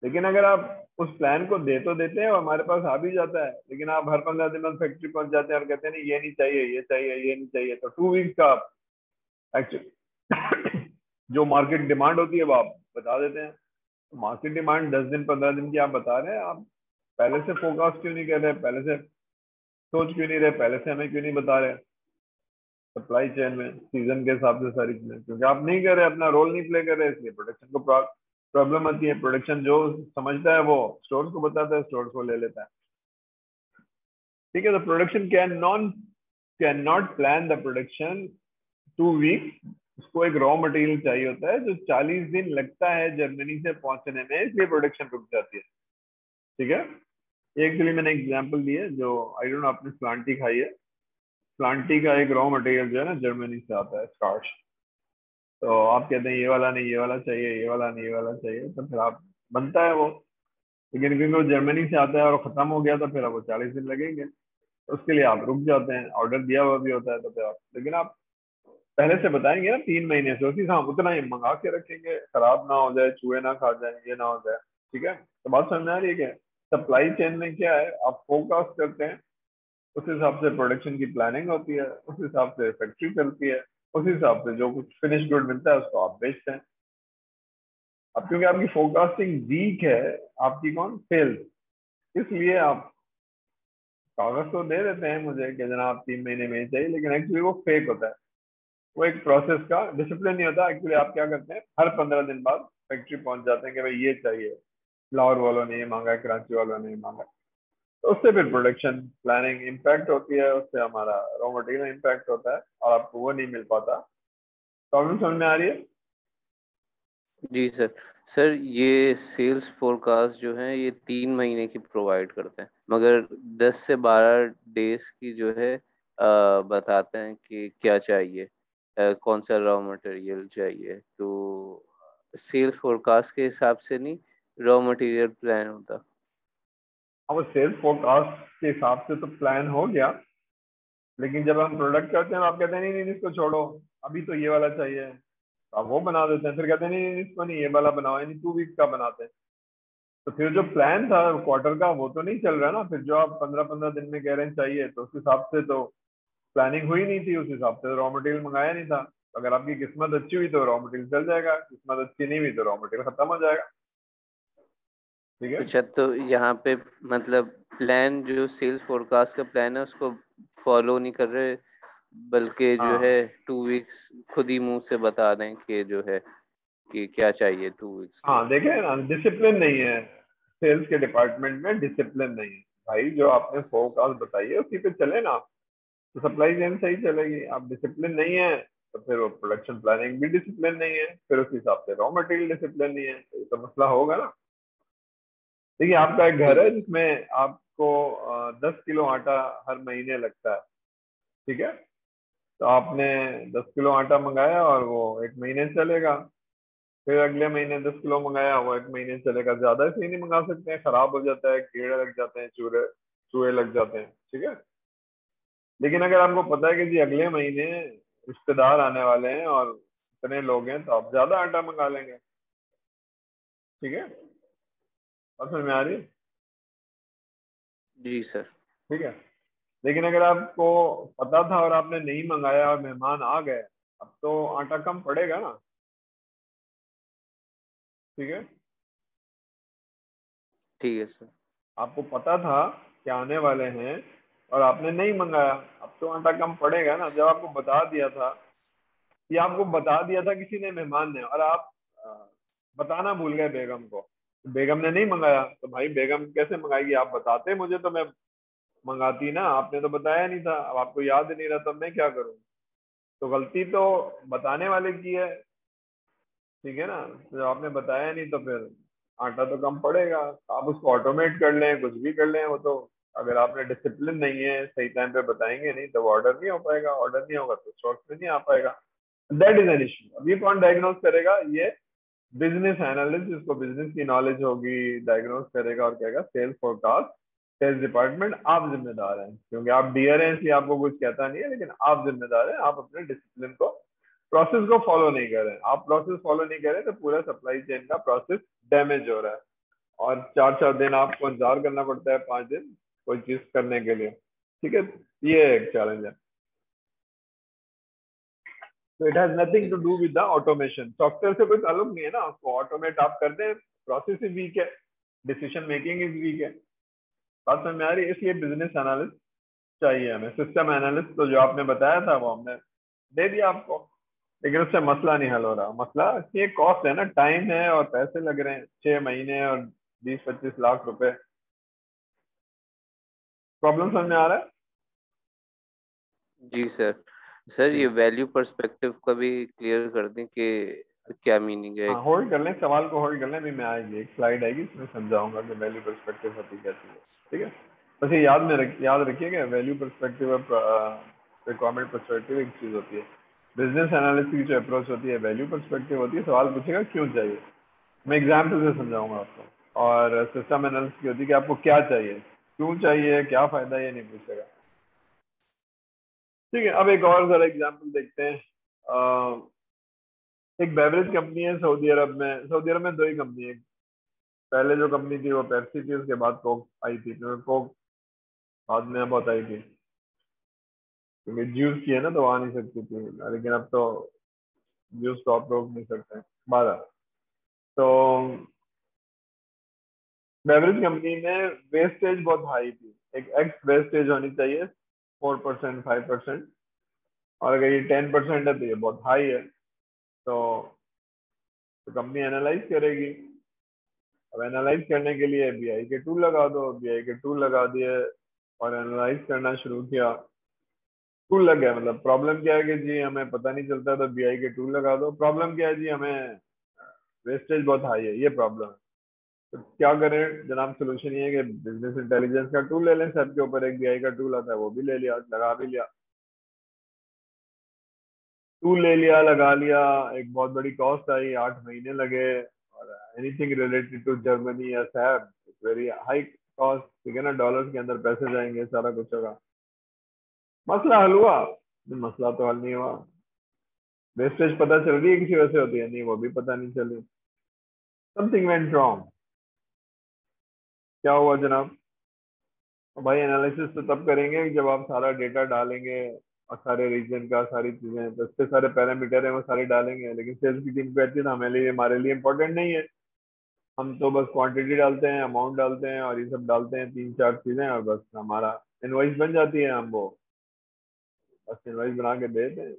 लेकिन अगर आप उस प्लान को दे तो देते हैं और हमारे पास आ भी जाता है, लेकिन आप हर 15 दिन में फैक्ट्री पहुंच जाते हैं और कहते हैं नहीं ये नहीं चाहिए, ये चाहिए, ये नहीं चाहिए, तो 2 वीक्स का आप एक्चुअली जो मार्केट डिमांड होती है वो आप बता देते हैं। तो मार्केट डिमांड 10 दिन 15 दिन की आप बता रहे हैं, आप पहले से फोरकास्ट क्यों नहीं कर रहे, पहले से सोच क्यों नहीं रहे, पहले से हमें क्यों नहीं बता रहे सप्लाई चेन में सीजन के हिसाब से सारी चीजें? क्योंकि आप नहीं कर रहे, अपना रोल नहीं प्ले कर रहे, इसलिए प्रोडक्शन को प्रॉब्लम आती है। प्रोडक्शन जो समझता है वो स्टोर को बताता है, स्टोर को ले लेता है। ठीक है, तो production can not plan the production 2 weeks. उसको एक रॉ मटेरियल चाहिए होता है जो 40 दिन लगता है जर्मनी से पहुंचने में, इसलिए प्रोडक्शन रुक जाती है। ठीक है, एक्चुअली मैंने एग्जांपल दी है, जो आई डोंट नो आपने प्लांटी खाई है। प्लांटी का एक रॉ मटेरियल जो है ना जर्मनी से आता है, स्टार्च। तो आप कहते हैं ये वाला नहीं, ये वाला चाहिए, ये वाला नहीं, ये वाला चाहिए, तो फिर आप बनता है वो। लेकिन क्योंकि वो जर्मनी से आता है और खत्म हो गया, तो फिर अब वो 40 दिन लगेंगे, तो उसके लिए आप रुक जाते हैं। ऑर्डर दिया हुआ भी होता है तो फिर आप, लेकिन आप पहले से बताएंगे ना 3 महीने से, उसी हम उतना ही मंगा के रखेंगे, खराब ना हो जाए, चूहे ना खा जाए, ये ना हो जाए। ठीक है, तो बात समझ में आ रही है क्या? सप्लाई चेन में क्या है, आप फोरकास्ट करते हैं, उस हिसाब से प्रोडक्शन की प्लानिंग होती है, उस हिसाब से फैक्ट्री चलती है, उस हिसाब से जो कुछ फिनिश गुड मिलता है उसको आप बेचते हैं। अब क्योंकि आपकी फोरकास्टिंग वीक है, आपकी कौन सेल्स, इसलिए आप कागज तो दे देते हैं मुझे कि जनाब 3 महीने में ही चाहिए, लेकिन एक्चुअली वो फेक होता है। वो एक प्रोसेस का डिसिप्लिन नहीं होता। एक्चुअली आप क्या करते हैं, हर 15 दिन बाद फैक्ट्री पहुंच जाते हैं कि भाई ये चाहिए, लाहौर वालों ने ये मांगा, कराची वालों ने ये मांगा, तो उससे फिर प्रोडक्शन प्लानिंग इम्पैक्ट होती है, उससे हमारा रॉ मटेरियल इम्पैक्ट होता है और आपको वो नहीं मिल पाता। प्रॉब्लम समझ में आ रही है? जी सर। सर ये सेल्स फोरकास्ट जो है ये 3 महीने की प्रोवाइड करते हैं, मगर 10 से 12 डेज की जो है बताते हैं कि क्या चाहिए, कौन सा रॉ मटेरियल चाहिए। तो सेल्स फोरकास्ट के हिसाब से नहीं, रॉ मटेरियल प्लान होता। अब सेल्स फोरकास्ट के हिसाब से तो प्लान हो गया, लेकिन जब हम प्रोडक्ट करते हैं आप कहते हैं नहीं नहीं इसको छोड़ो, अभी तो ये वाला चाहिए, तो आप वो बना देते हैं। फिर कहते हैं नहीं नहीं इसको नहीं, ये वाला बनाओ, यानी 2 वीक्स का बनाते हैं। तो फिर जो प्लान था क्वार्टर का वो तो नहीं चल रहा ना। फिर जो आप 15-15 दिन में कह रहे हैं चाहिए, तो उस हिसाब से तो प्लानिंग हुई नहीं थी, उस हिसाब से रॉ मटेरियल मंगाया नहीं था। अगर आपकी किस्मत अच्छी हुई तो रॉ मटेरियल चल जाएगा, किस्मत अच्छी नहीं हुई तो रॉ मटेरियल खत्म हो जाएगा। ठीक है। अच्छा, तो यहाँ पे मतलब प्लान जो सेल्स फोरकास्ट का प्लान है उसको फॉलो नहीं कर रहे, बल्कि जो है हाँ 2 वीक्स खुद ही मुंह से बता दें कि जो है कि क्या चाहिए 2 वीक्स के हाँ, लिए। देखे ना, डिसिप्लिन नहीं है सेल्स के डिपार्टमेंट में, डिसिप्लिन नहीं है। भाई जो आपने फोरकास्ट बताई है उसी पे चले ना, तो सप्लाई चेन सही चलेगी। आप डिसिप्लिन नहीं है तो फिर वो प्रोडक्शन प्लानिंग भी डिसिप्लिन नहीं है, फिर उस हिसाब से रॉ मटेरियल डिसिप्लिन नहीं है, तो ये तो मसला होगा ना। देखिए, आपका एक घर ठीक है है। जिसमें आपको 10 किलो आटा हर महीने लगता है। ठीक है, तो आपने 10 किलो आटा मंगाया और वो 1 महीने चलेगा। फिर अगले महीने 10 किलो मंगाया, वो 1 महीने चलेगा। ज्यादा इसलिए नहीं मंगा सकते हैं, खराब हो जाता है, कीड़े लग जाते हैं, चूहे चूहे लग जाते हैं। ठीक है, लेकिन अगर आपको पता है कि जी अगले महीने रिश्तेदार आने वाले हैं और इतने लोग हैं, तो आप ज्यादा आटा मंगा लेंगे। ठीक है, और समझ में आ रही है? जी सर। ठीक है, लेकिन अगर आपको पता था और आपने नहीं मंगाया और मेहमान आ गए, अब तो आटा कम पड़ेगा ना। ठीक है, ठीक है सर। आपको पता था कि आने वाले हैं और आपने नहीं मंगाया, अब तो आटा कम पड़ेगा ना। जब आपको बता दिया था, ये आपको बता दिया था किसी ने, मेहमान ने, और आप अ, बताना भूल गए बेगम को, बेगम ने नहीं मंगाया, तो भाई बेगम कैसे मंगाएगी? आप बताते मुझे तो मैं मंगाती ना, आपने तो बताया नहीं था, अब आपको याद नहीं रहा, तब मैं क्या करूं? तो गलती तो बताने वाले की है। ठीक है ना, तो जब आपने बताया नहीं तो फिर आटा तो कम पड़ेगा। आप उसको ऑटोमेट कर लें, कुछ भी कर लें, वो तो अगर आपने डिसिप्लिन नहीं है, सही टाइम पे बताएंगे नहीं, तो ऑर्डर नहीं हो पाएगा। ऑर्डर नहीं होगा तो स्टॉक में नहीं आ पाएगा। That is an issue. अब ये कौन डायग्नोस करेगा? ये बिजनेस एनालिस्ट, जिसको बिजनेस की नॉलेज होगी, डायग्नोस करेगा और कहेगा सेल्स फोरकास्ट। सेल्स डिपार्टमेंट आप जिम्मेदार हैं, क्योंकि आप डीयर हैं इसलिए आपको कुछ कहता नहीं है, लेकिन आप जिम्मेदार हैं। आप अपने डिसिप्लिन को प्रोसेस को फॉलो नहीं कर रहे हैं, आप प्रोसेस फॉलो नहीं कर रहे तो पूरा सप्लाई चेन का प्रोसेस डैमेज हो रहा है, और 4-4 दिन आपको इंतजार करना पड़ता है, 5 दिन कोई चीज करने के लिए। ठीक है, ये एक चैलेंज है। तो it has nothing to do with the automation, software से कोई ताल्लुक नहीं है ना, उसको ऑटोमेट आप कर दें, प्रोसेस ही वीक है, डिसीजन मेकिंग इज वीक है। बात समझ में आ रही है? इसलिए बिजनेस एनालिस्ट चाहिए हमें। सिस्टम एनालिस्ट तो जो आपने बताया था वो हमने दे दिया आपको, लेकिन उससे मसला नहीं हल हो रहा। मसला ये कॉस्ट है ना, टाइम है और पैसे लग रहे हैं, 6 महीने और 20-25 लाख रुपए। प्रॉब्लम समझ में आ रहा है? जी सर। सर ये जी। वैल्यू पर्सपेक्टिव का भी क्लियर कर दें कि क्या मीनिंग है। हाँ, होल्ड कर लें, सवाल को होल्ड कर लें, अभी मैं आएगी एक स्लाइड आएगी इसमें समझाऊंगा कि वैल्यू पर्सपेक्टिव होती कैसी है। ठीक है, बस ये याद रखिएगा, वैल्यू पर्सपेक्टिव और रिक्वायरमेंट पर्सपेक्टिव एक चीज होती है। बिजनेस एनालिसिस की जो अप्रोच होती है वैल्यू पर्सपेक्टिव होती है, सवाल पूछेगा क्यों चाहिए, मैं एग्जाम्पल से समझाऊंगा आपको। और सिस्टम एनालिसिस की होती है कि आपको क्या चाहिए, क्यों चाहिए, क्या फायदा, ये नहीं पूछेगा। ठीक है, अब एक और जरा एग्जाम्पल देखते हैं। एक बेवरेज कंपनी है सऊदी अरब में। सऊदी अरब में दो ही कंपनी है, पहले जो कंपनी थी वो पेप्सी थी, उसके बाद कोक आई थी, क्योंकि कोक बाद में बहुत आई थी, क्योंकि जूस की है ना तो आ नहीं सकती थी, लेकिन अब तो जूस तो आप रोक नहीं सकते। 12 तो बेवरेज कंपनी में वेस्टेज बहुत हाई थी, एक एक्स वेस्टेज होनी चाहिए 4%, 5%, और अगर ये 10% है तो ये बहुत हाई है। तो कंपनी एनालाइज करेगी। अब एनालाइज करने के लिए बीआई के टूल लगा दो, बीआई के टूल लगा दिए और एनालाइज करना शुरू किया। टूल लग गया, मतलब प्रॉब्लम क्या है कि जी हमें पता नहीं चलता, तो बीआई के टूल लगा दो। प्रॉब्लम क्या है जी, हमें वेस्टेज बहुत हाई है, ये प्रॉब्लम है। तो क्या करें जनाब, सोल्यूशन ये है कि बिजनेस इंटेलिजेंस का टूल ले लें, सब के ऊपर एक बीआई का टूल आता है, वो भी ले लिया, लगा भी लिया। टूल ले लिया, लगा लिया, एक बहुत बड़ी कॉस्ट आई, 8 महीने लगे। और एनीथिंग रिलेटेड टू जर्मनी या सैप, वेरी हाई कॉस्ट, ठीक है ना, डॉलर के अंदर पैसे जाएंगे, सारा कुछ होगा। मसला हल हुआ? मसला तो हल नहीं हुआ। वेस्टेज पता चल रही है किसी वजह से होती है, नहीं वो भी पता नहीं चली। Something went wrong. क्या हुआ जनाब? तो भाई एनालिसिस तो तब करेंगे जब आप सारा डेटा डालेंगे, और सारे रीजन का, सारी चीजें, तो इसके सारे पैरामीटर है वो सारे डालेंगे। लेकिन सेल्स की टीम कहती है ना हमारे लिए इंपॉर्टेंट नहीं है, हम तो बस क्वांटिटी डालते हैं, अमाउंट डालते हैं और ये सब डालते हैं, 3-4 चीजें, और बस हमारा इनवॉइस बन जाती है, हम वो बस इनवॉइस बना के देते हैं।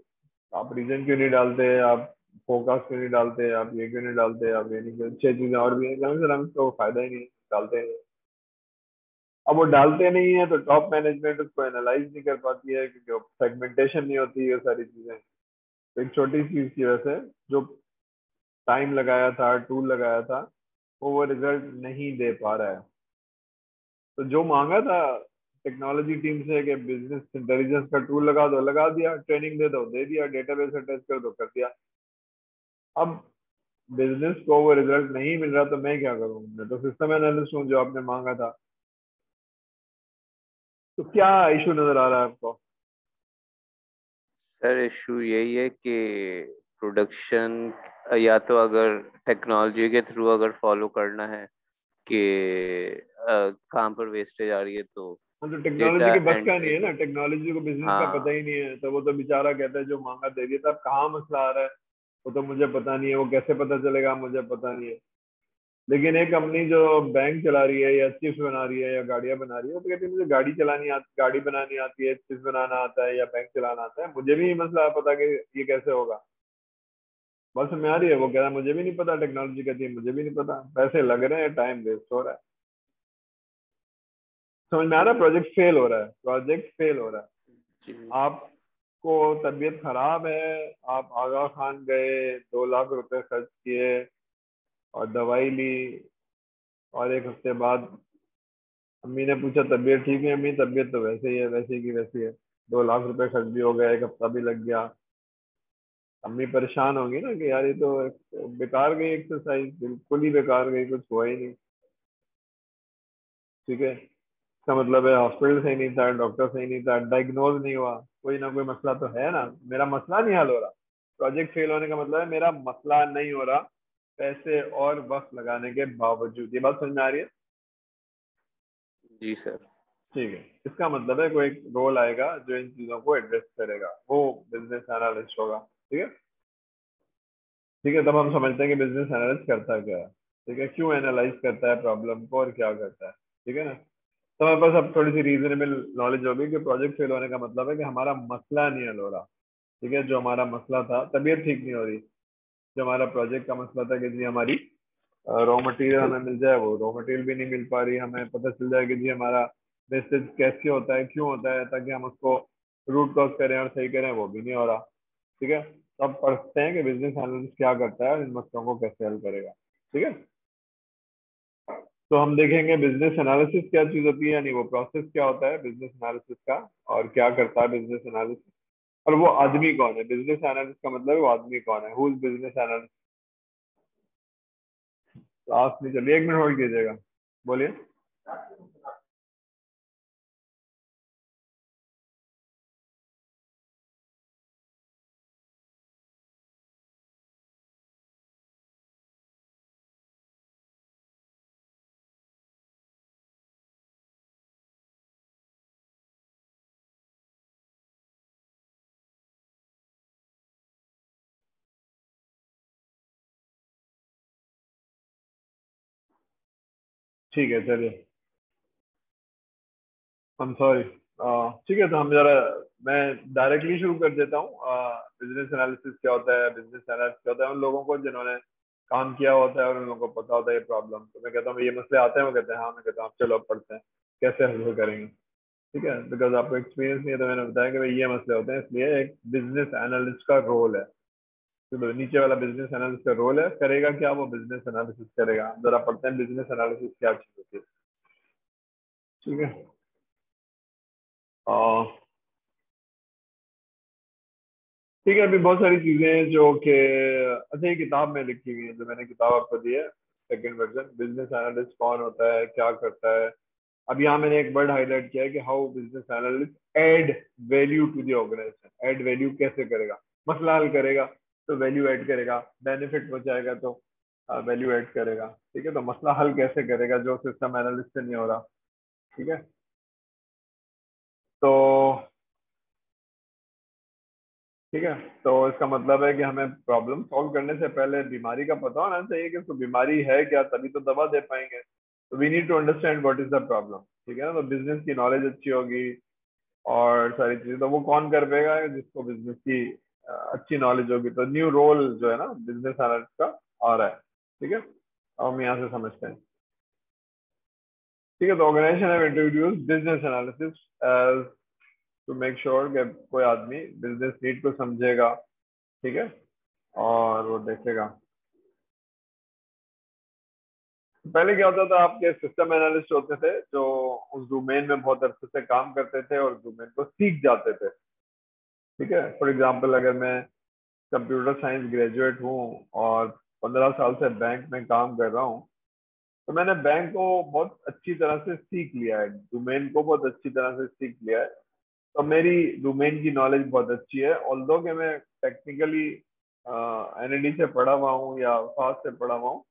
आप रीजन क्यों नहीं डालते, आप फोकस क्यों नहीं डालते, आप ये क्यों नहीं डालते, आप ये नहीं, 6 चीजें और भी हैं, कम से कम तो फायदा ही नहीं, डालते हैं। अब वो डालते नहीं है तो टॉप मैनेजमेंट उसको एनालाइज नहीं कर पाती है, क्योंकि सेगमेंटेशन नहीं होती है, ये सारी चीजें। तो एक छोटी चीज की वजह से जो टाइम लगाया था, टूल लगाया था, वो रिजल्ट नहीं दे पा रहा है। तो जो मांगा था टेक्नोलॉजी टीम से कि बिजनेस इंटेलिजेंस का टूल लगा दो, लगा दिया, ट्रेनिंग दे दो, दे दिया, डेटाबेस अटैच कर दो, कर दिया। अब बिजनेस को वो रिजल्ट नहीं मिल रहा, तो मैं क्या करूँ? मैं तो सिस्टम एनालिस्ट हूँ जो आपने मांगा था। तो क्या इशू नजर आ रहा है आपको? सर इशू यही है कि प्रोडक्शन, या तो अगर टेक्नोलॉजी के थ्रू अगर फॉलो करना है कि कहाँ पर वेस्टेज आ रही है, तो हाँ, तो टेक्नोलॉजी डेटा के बस का नहीं एंट्री है ना, को। टेक्नोलॉजी को बिजनेस का पता हाँ ही नहीं है, तो वो तो बेचारा कहता है जो मांगा दे दिया था। अब कहाँ मसला आ रहा है वो तो मुझे पता नहीं है, वो कैसे पता चलेगा मुझे पता नहीं है। लेकिन एक कंपनी जो बैंक चला रही है या चिप्स बना रही है या गाड़ियां बना रही है, वो तो कहती है मुझे गाड़ी चलानी आती, गाड़ी बनानी आती है, चिप्स बनाना आता है या बैंक चलाना आता है, मुझे भी नहीं मसला पता कि ये कैसे होगा। बस में आ रही है, वो कह रहा है मुझे भी नहीं पता, टेक्नोलॉजी कहती है मुझे भी नहीं पता, पैसे लग रहे हैं, टाइम वेस्ट हो रहा है। समझ में आ रहा है? प्रोजेक्ट फेल हो रहा है, प्रोजेक्ट फेल हो रहा है। जी। आपको तबीयत खराब है, आप आगा खान गए, 2 लाख रुपए खर्च किए और दवाई ली, और एक हफ्ते बाद अम्मी ने पूछा तबीयत ठीक है? अम्मी तबीयत तो वैसे ही है, वैसे की वैसी है। 2 लाख रुपए खर्च भी हो गया, एक हफ्ता भी लग गया। अम्मी परेशान होंगी ना कि यार ये तो बेकार गई एक्सरसाइज, बिल्कुल ही बेकार गई, कुछ हुआ ही नहीं। ठीक है, इसका मतलब है हॉस्पिटल सही नहीं था, डॉक्टर सही नहीं था, डायग्नोज नहीं हुआ, कोई ना कोई मसला तो है ना, मेरा मसला नहीं हल हो रहा। प्रोजेक्ट फेल होने का मतलब है मेरा मसला नहीं हो रहा पैसे और वक्त लगाने के बावजूद। ये बात समझ में आ रही है? जी सर। ठीक है, इसका मतलब है कोई एक रोल आएगा जो इन चीजों को एड्रेस करेगा, वो बिजनेस एनालिस्ट होगा। ठीक है। ठीक है, तब हम समझते हैं कि बिजनेस एनालिस्ट करता क्या है। ठीक है, क्यों एनालाइज करता है प्रॉब्लम को और क्या करता है। ठीक है ना। तो हमारे पास अब थोड़ी सी रीजनेबल नॉलेज होगी कि प्रोजेक्ट फेल होने का मतलब है कि हमारा मसला नहीं हल हो रहा। ठीक है, जो हमारा मसला था, तबीयत ठीक नहीं हो रही, जो हमारा प्रोजेक्ट का मसला था कि जी हमारी रॉ मटेरियल हमें मिल जाए, वो रॉ मटेरियल भी नहीं मिल पा रही, हमें पता चल जाए कि जी हमारा वेस्टेज कैसे होता है, क्यों होता है, ताकि हम उसको रूट कॉज करें और सही करें, वो भी नहीं हो रहा। ठीक है, तो अब पढ़ते हैं कि बिजनेस एनालिस्ट क्या करता है और इन मसलों को कैसे हल करेगा। ठीक है, तो हम देखेंगे बिजनेस एनालिसिस क्या चीज होती है, यानी वो प्रोसेस क्या होता है बिजनेस एनालिसिस का, और क्या करता है बिजनेस एनालिसिस, और वो आदमी कौन है। बिजनेस एनालिस्ट का मतलब है वो आदमी कौन है, who is business analyst. Class नहीं चलिए, 1 मिनट होल्ड कीजिएगा, बोलिए। ठीक है, चलिए, आई एम सॉरी। ठीक है, तो हम जरा, मैं डायरेक्टली शुरू कर देता हूँ। बिजनेस एनालिसिस क्या होता है, बिजनेस एनालिसिस क्या होता है उन लोगों को जिन्होंने काम किया होता है और उन लोगों को पता होता है ये प्रॉब्लम। तो मैं कहता हूँ ये मसले आते हैं, वो कहते हैं हाँ, मैं कहता हूँ चलो अब पढ़ते हैं कैसे हल करेंगे। ठीक है, बिकॉज आपको एक्सपीरियंस नहीं है, तो मैंने बताया कि भाई ये मसले होते हैं, इसलिए एक बिजनेस एनालिस्ट का रोल है। तो नीचे वाला बिजनेस एनालिस्ट का रोल है, करेगा क्या, वो बिजनेस एनालिसिस करेगा। जरा पढ़ते हैं बिजनेस एनालिसिस क्या चीज होती है। ठीक है। ठीक है, अभी बहुत सारी चीजें हैं जो कि, अच्छा, ये किताब में लिखी हुई है, जो मैंने किताब आपको दी है, सेकंड वर्जन, बिजनेस एनालिस्ट कौन होता है, क्या करता है। अब यहाँ मैंने एक वर्ड हाईलाइट किया है कि how business analyst add value to the organisation. Add value कैसे करेगा, मसला हल करेगा तो वैल्यू ऐड करेगा, बेनिफिट पहुंचाएगा तो वैल्यू ऐड करेगा। ठीक है, तो मसला हल कैसे करेगा जो सिस्टम एनालिस्ट से नहीं हो रहा। ठीक है, तो ठीक है, तो इसका मतलब है कि हमें प्रॉब्लम सॉल्व करने से पहले बीमारी का पता होना चाहिए कि उसको बीमारी है क्या, तभी तो दवा दे पाएंगे। तो we need to understand what is the problem. ठीक है ना, तो बिजनेस की नॉलेज अच्छी होगी और सारी चीजें, तो वो कौन कर पाएगा, जिसको बिजनेस की अच्छी नॉलेज होगी। तो न्यू रोल जो है ना बिजनेस एनालिस्ट का आ रहा है। ठीक है, अब हम यहाँ से समझते हैं। ठीक है, तो organisation have introduce business analysis as to make sure कि कोई आदमी बिजनेस नीड को समझेगा। ठीक है, और वो देखेगा। पहले क्या होता था, आपके सिस्टम एनालिस्ट होते थे जो उस डोमेन में बहुत अच्छे से काम करते थे और डोमेन को सीख जाते थे। ठीक है, फॉर एग्जांपल अगर मैं कंप्यूटर साइंस ग्रेजुएट हूँ और 15 साल से बैंक में काम कर रहा हूँ, तो मैंने बैंक को बहुत अच्छी तरह से सीख लिया है, डोमेन को बहुत अच्छी तरह से सीख लिया है। तो मेरी डोमेन की नॉलेज बहुत अच्छी है, ऑल्दो कि मैं टेक्निकली एनएडी से पढ़ा हुआ हूँ या फास्ट से पढ़ा हुआ हूँ,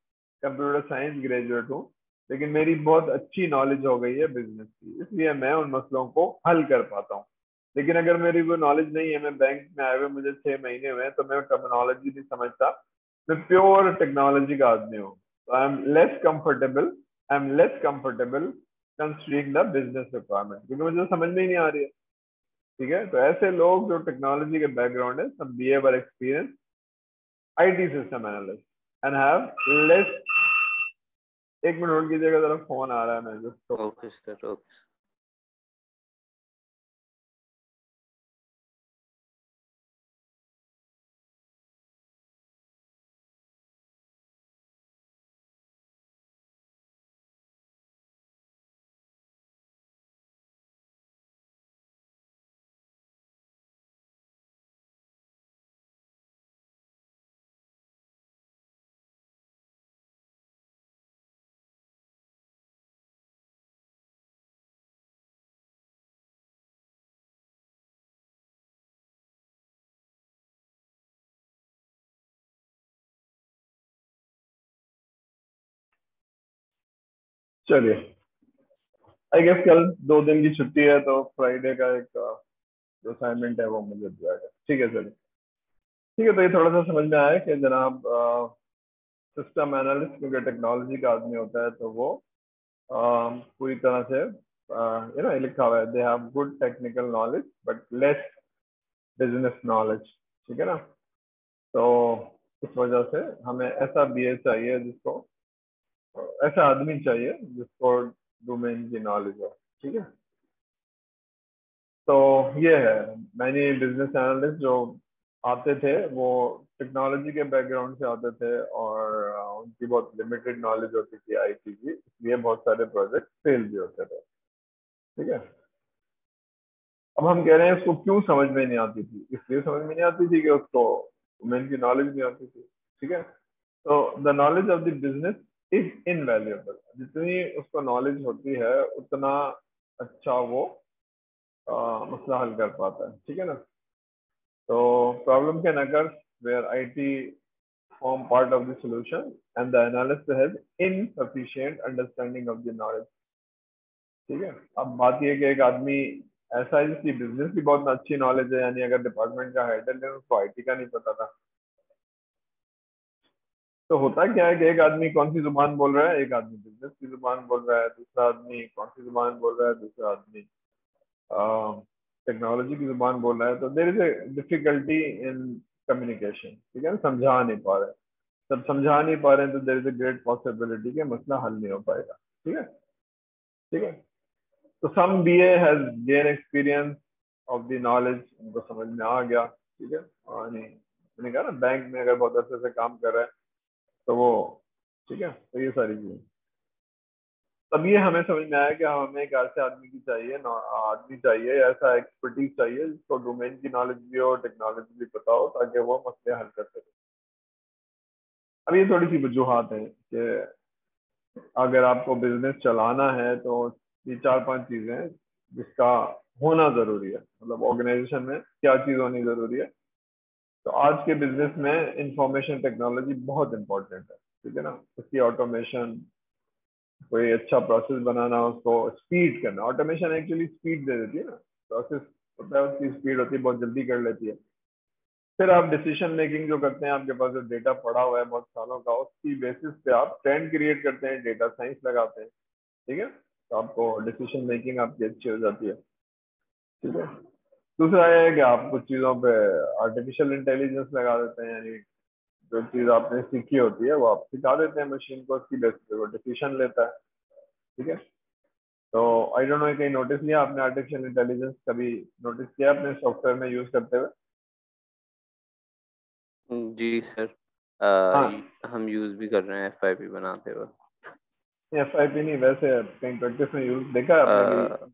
कंप्यूटर साइंस ग्रेजुएट हूँ, लेकिन मेरी बहुत अच्छी नॉलेज हो गई है बिजनेस की, इसलिए मैं उन मसलों को हल कर पाता हूँ। लेकिन अगर मेरी वो नॉलेज नहीं है, मैं बैंक में आए हुए मुझे 6 महीने हुए हैं, तो मैं टर्मिनोलॉजी नहीं समझता, मैं प्योर टेक्नोलॉजी का आदमी हूँ, तो I am less comfortable considering the business requirement, क्योंकि मुझे समझ में ही नहीं आ रही है। ठीक है, तो ऐसे लोग जो टेक्नोलॉजी के बैकग्राउंड है, some BA experience IT system analyst and have less. 1 minute hold कीजिएगा, जरा फोन आ रहा है, मैं जो ओके सर, ओके। चलिए, आई गेस कल 2 दिन की छुट्टी है तो फ्राइडे का एक जो असाइनमेंट है वो मुझे दिया गया। ठीक है सर। ठीक है, तो ये थोड़ा सा समझ में आया कि जनाब सिस्टम एनालिस्ट क्योंकि टेक्नोलॉजी का आदमी होता है तो वो पूरी तरह से लिखा हुआ है, they have good technical knowledge but less business knowledge. ठीक है ना। तो इस वजह से हमें ऐसा बीए चाहिए जिसको, ऐसा आदमी चाहिए जिसको डोमेन की नॉलेज हो। ठीक है। तो ये है, मैंने बिजनेस एनालिस्ट जो आते थे वो टेक्नोलॉजी के बैकग्राउंड से आते थे और उनकी बहुत लिमिटेड नॉलेज होती थी आईटी की, इसलिए बहुत सारे प्रोजेक्ट फेल भी होते थे। ठीक है। अब हम कह रहे हैं उसको क्यों समझ में नहीं आती थी, इसलिए समझ में नहीं आती थी कि उसको वुमेन की नॉलेज नहीं आती थी। ठीक है। तो the knowledge of the business is invaluable, जितनी उसको नॉलेज होती है उतना अच्छा वो मसला हल कर पाता है। ठीक है ना। तो problem can occur where it form part of the solution and the analyst has insufficient understanding of the knowledge। ठीक है। अब बात ये है कि एक आदमी ऐसा है जिसकी बिजनेस की बहुत अच्छी नॉलेज है, यानी अगर डिपार्टमेंट का हेड है उसको आईटी का नहीं पता था। तो होता क्या है कि एक आदमी कौन सी जुबान बोल रहा है, एक आदमी बिजनेस की जुबान बोल रहा है, दूसरा आदमी कौन सी जुबान बोल रहा है, दूसरा आदमी टेक्नोलॉजी की जुबान बोल रहा है। तो there is a difficulty in communication. ठीक है ना, समझा नहीं पा रहे। जब समझा नहीं पा रहे हैं तो there is a great possibility कि मसला हल नहीं हो पाएगा। ठीक है। ठीक है। तो some BA has gain experience of the knowledge, उनको समझ में आ गया। ठीक है। और नहीं, मैंने कहा ना बैंक में अगर बहुत अच्छे से काम कर रहा है तो वो, ठीक है, तो ये सारी चीजें तब ये हमें समझ में आया कि हमें एक ऐसे आदमी की चाहिए, आदमी चाहिए, ऐसा एक्सपर्टीज चाहिए जिसको डोमेन की नॉलेज भी हो, टेक्नोलॉजी भी पता हो, ताकि वो मसले हल कर सके। अब ये थोड़ी सी वजूहत है कि अगर आपको बिजनेस चलाना है तो ये 4-5 चीजें हैं जिसका होना जरूरी है, मतलब ऑर्गेनाइजेशन में क्या चीज होनी जरूरी है। तो आज के बिजनेस में इंफॉर्मेशन टेक्नोलॉजी बहुत इंपॉर्टेंट है। ठीक है ना। उसकी ऑटोमेशन, कोई अच्छा प्रोसेस बनाना, उसको स्पीड करना। ऑटोमेशन एक्चुअली स्पीड दे देती है ना, प्रोसेस होता है उसकी स्पीड होती है, बहुत जल्दी कर लेती है। फिर आप डिसीजन मेकिंग जो करते हैं, आपके पास जो डेटा पड़ा हुआ है बहुत सालों का, उसकी बेसिस पे आप ट्रेंड क्रिएट करते हैं, डेटा साइंस लगाते हैं। ठीक है। तो आपको डिसीजन मेकिंग आपकी अच्छी हो जाती है। ठीक है। दूसरा ये है कि आप कुछ चीज़ों पे आर्टिफिशियल इंटेलिजेंस लगा देते हैं, यानी जो चीज़ आपने सीखी होती है वो आप सिखा देते हैं मशीन को, उसकी बेसिस पे वो डिसीजन लेता है। ठीक है। तो आई डोंट नो, कहीं नोटिस लिया आपने आर्टिफिशियल इंटेलिजेंस कभी, नोटिस किया अपने सॉफ्टवेयर में यूज करते हुए? जी सर। हाँ। हम यूज भी कर रहे हैं एफआईपी बनाते वक्त। एफआईपी नहीं, वैसे कहीं प्रैक्टिस में यूज देखा है आपने कभी? अ,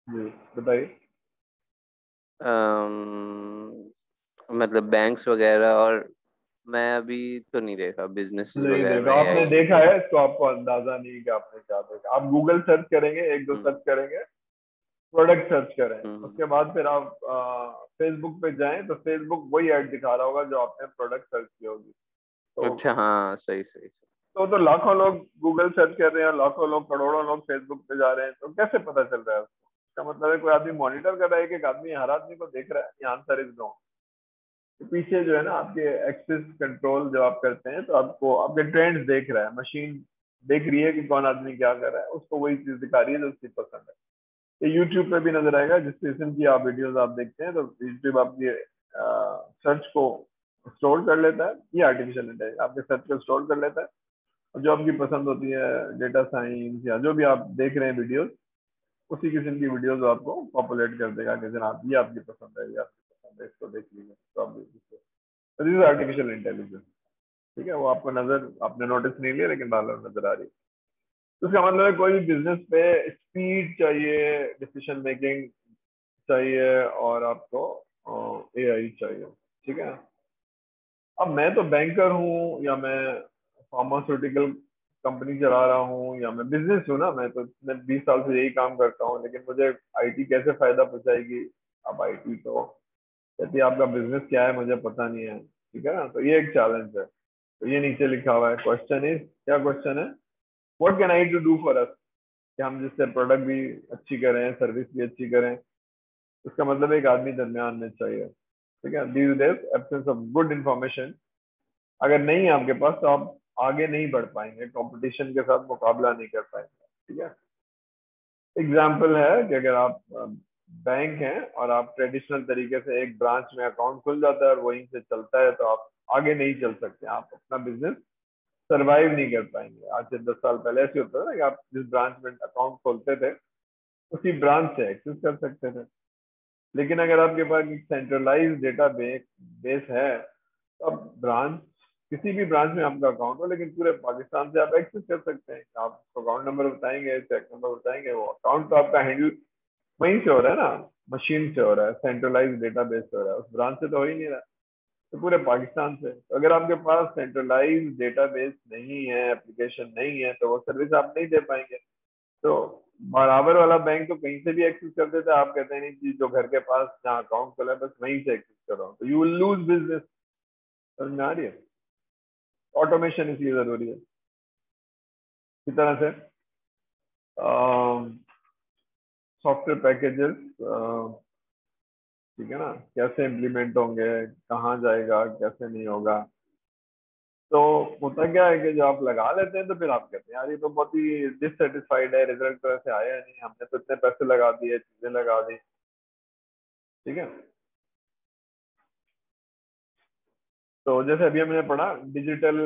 जी, बताइए। मतलब बैंक्स वगैरह, और मैं अभी तो नहीं देखा बिजनेसेस नहीं वगैरह देखा में एआई आपने, यूज देखा होता है तो आपको अंदाजा नहीं कि आपने क्या देखा। आप गूगल सर्च करेंगे, एक दो है। सर्च करेंगे, प्रोडक्ट सर्च करें, हम्म। उसके बाद फिर आप फेसबुक पे जाएं तो फेसबुक वही ऐड दिखा रहा होगा जो आपने प्रोडक्ट सर्च की होगी। तो अच्छा, हाँ, सही सही सही। तो लाखों लोग गूगल सर्च कर रहे हैं, लाखों लोग, करोड़ों लोग फेसबुक पे जा रहे हैं, तो कैसे पता चल रहा है उसको? इसका मतलब है कोई आदमी मॉनिटर कर रहा है, कि एक आदमी हर आदमी को देख रहा है। ये आंसर इज नो। तो पीछे जो है ना आपके एक्सेस कंट्रोल जब आप करते हैं तो आपको आपके ट्रेंड्स देख रहा है, मशीन देख रही है कि कौन आदमी क्या कर रहा है, उसको वही चीज दिखा रही है जो उसकी पसंद है। ये यूट्यूब पे भी नजर आएगा, जिस किस्म की आप वीडियोस आप देखते हैं, तो यूट्यूब आपकी सर्च को स्टोर कर लेता है। ये आर्टिफिशियल इंटेलिजेंस आपके सर्च को स्टोर कर लेता है, और जो आपकी पसंद होती है, डेटा साइंस या जो भी आप देख रहे हैं वीडियोस, उसी किस्म की वीडियोस आपको पॉपुलेट कर देगा कि जनाब ये आपकी पसंद है, ये आपकी पसंद है, इसको देख लीजिए, तो आप देख लीजिए। तो दिस इज आर्टिफिशियल इंटेलिजेंस। ठीक है। वो आपको नजर, आपने नोटिस नहीं लिया लेकिन डालर नजर आ रही है। तो इसका मतलब है कोई भी बिजनेस पे स्पीड चाहिए, डिसीजन मेकिंग चाहिए, और आपको एआई चाहिए। ठीक है। अब मैं तो बैंकर हूँ, या मैं फार्मास्यूटिकल कंपनी चला रहा हूँ, या मैं बिजनेस हूँ ना, मैं 20 साल से यही काम करता हूँ, लेकिन मुझे आईटी कैसे फायदा पहुंचाएगी? अब आईटी तो कहती है आपका बिजनेस क्या है मुझे पता नहीं है। ठीक है ना। तो ये एक चैलेंज है। तो ये नीचे लिखा हुआ है, क्वेश्चन इज, क्या क्वेश्चन है? What can I do for us, कि हम जिससे प्रोडक्ट भी अच्छी करें, सर्विस भी अच्छी करें। इसका मतलब एक आदमी दरमियान में चाहिए, ठीक है। These days absence of good information, अगर नहीं है आपके पास तो आप आगे नहीं बढ़ पाएंगे, कंपटीशन के साथ मुकाबला नहीं कर पाएंगे, ठीक है। एग्जाम्पल है कि अगर आप बैंक हैं और आप ट्रेडिशनल तरीके से एक ब्रांच में अकाउंट खुल जाता है और वहीं से चलता है, तो आप आगे नहीं चल सकते, आप अपना बिजनेस सरवाइव नहीं कर पाएंगे। आज से 10 साल पहले ऐसे होता था ना कि आप जिस ब्रांच में अकाउंट खोलते थे उसी ब्रांच से एक्सेस कर सकते थे। लेकिन अगर आपके पास एक सेंट्रलाइज डेटा बेस है, तो अब ब्रांच, किसी भी ब्रांच में आपका अकाउंट हो लेकिन पूरे पाकिस्तान से आप एक्सेस कर सकते हैं। आप अकाउंट नंबर बताएंगे, चेक नंबर बताएंगे, वो अकाउंट तो आपका हैंडल वहीं से हो रहा है ना, मशीन से हो रहा है, सेंट्रलाइज डेटा बेस से हो रहा है, उस ब्रांच से तो हो ही नहीं रहा, तो पूरे पाकिस्तान से। तो अगर आपके पास सेंट्रलाइज डेटाबेस नहीं है, एप्लीकेशन नहीं है, तो वो सर्विस आप नहीं दे पाएंगे। तो बराबर वाला बैंक तो कहीं से भी एक्सेस कर देता है, आप कहते हैं नहीं कि जो घर के पास जहाँ अकाउंट खुला है बस वहीं से एक्सेस करो, तो यू विल लूज बिजनेस। समझ में आ रही है? ऑटोमेशन इसलिए जरूरी है। इसी तरह से सॉफ्टवेयर पैकेजेस, ठीक है ना, कैसे इम्प्लीमेंट होंगे, कहाँ जाएगा, कैसे नहीं होगा। तो होता क्या है कि जो आप लगा लेते हैं तो फिर आप कहते हैं यार ये तो बहुत ही डिससेटिस्फाइड है, रिजल्ट तो ऐसे आया नहीं, हमने तो इतने पैसे लगा दिए, चीजें लगा दी, ठीक है। तो जैसे अभी हमने पढ़ा डिजिटल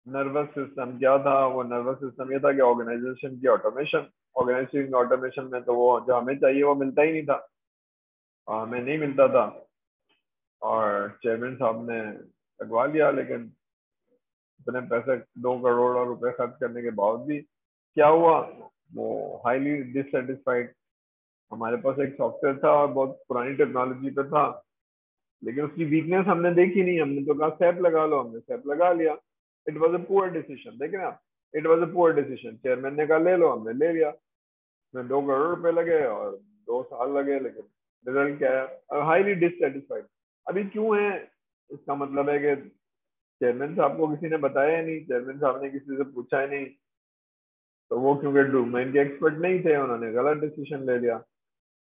नर्वस सिस्टम क्या था। वो नर्वस सिस्टम ये था कि ऑर्गेनाइजेशन की ऑटोमेशन, ऑर्गेनाइजेशन ऑटोमेशन में तो वो जो हमें चाहिए वो मिलता ही नहीं था, हमें नहीं मिलता था, और चेयरमैन साहब ने लगवा लिया। लेकिन इतने पैसे, 2 करोड़ और रुपए खर्च करने के बावजूद भी क्या हुआ, वो हाईली डिससेटिस्फाइड। हमारे पास एक सॉफ्टवेयर था और बहुत पुरानी टेक्नोलॉजी पे था, लेकिन उसकी वीकनेस हमने देखी नहीं, हमने तो कहा सैप लगा लो, हमने सैप लगा लिया। It was a poor decision, देखे ना, it was a poor decision. Chairman ने कहा ले लो, हमने ले लिया, उसमें 2 करोड़ रुपए लगे और 2 साल लगे, लेकिन रिजल्ट क्या है, हाईली डिससेटिस्फाइड। अभी क्यों है, इसका मतलब है कि चेयरमैन साहब को किसी ने बताया ही नहीं, चेयरमैन साहब ने किसी से पूछा ही नहीं, तो वो क्योंकि डोमेन के एक्सपर्ट नहीं थे, उन्होंने गलत डिसीजन ले लिया।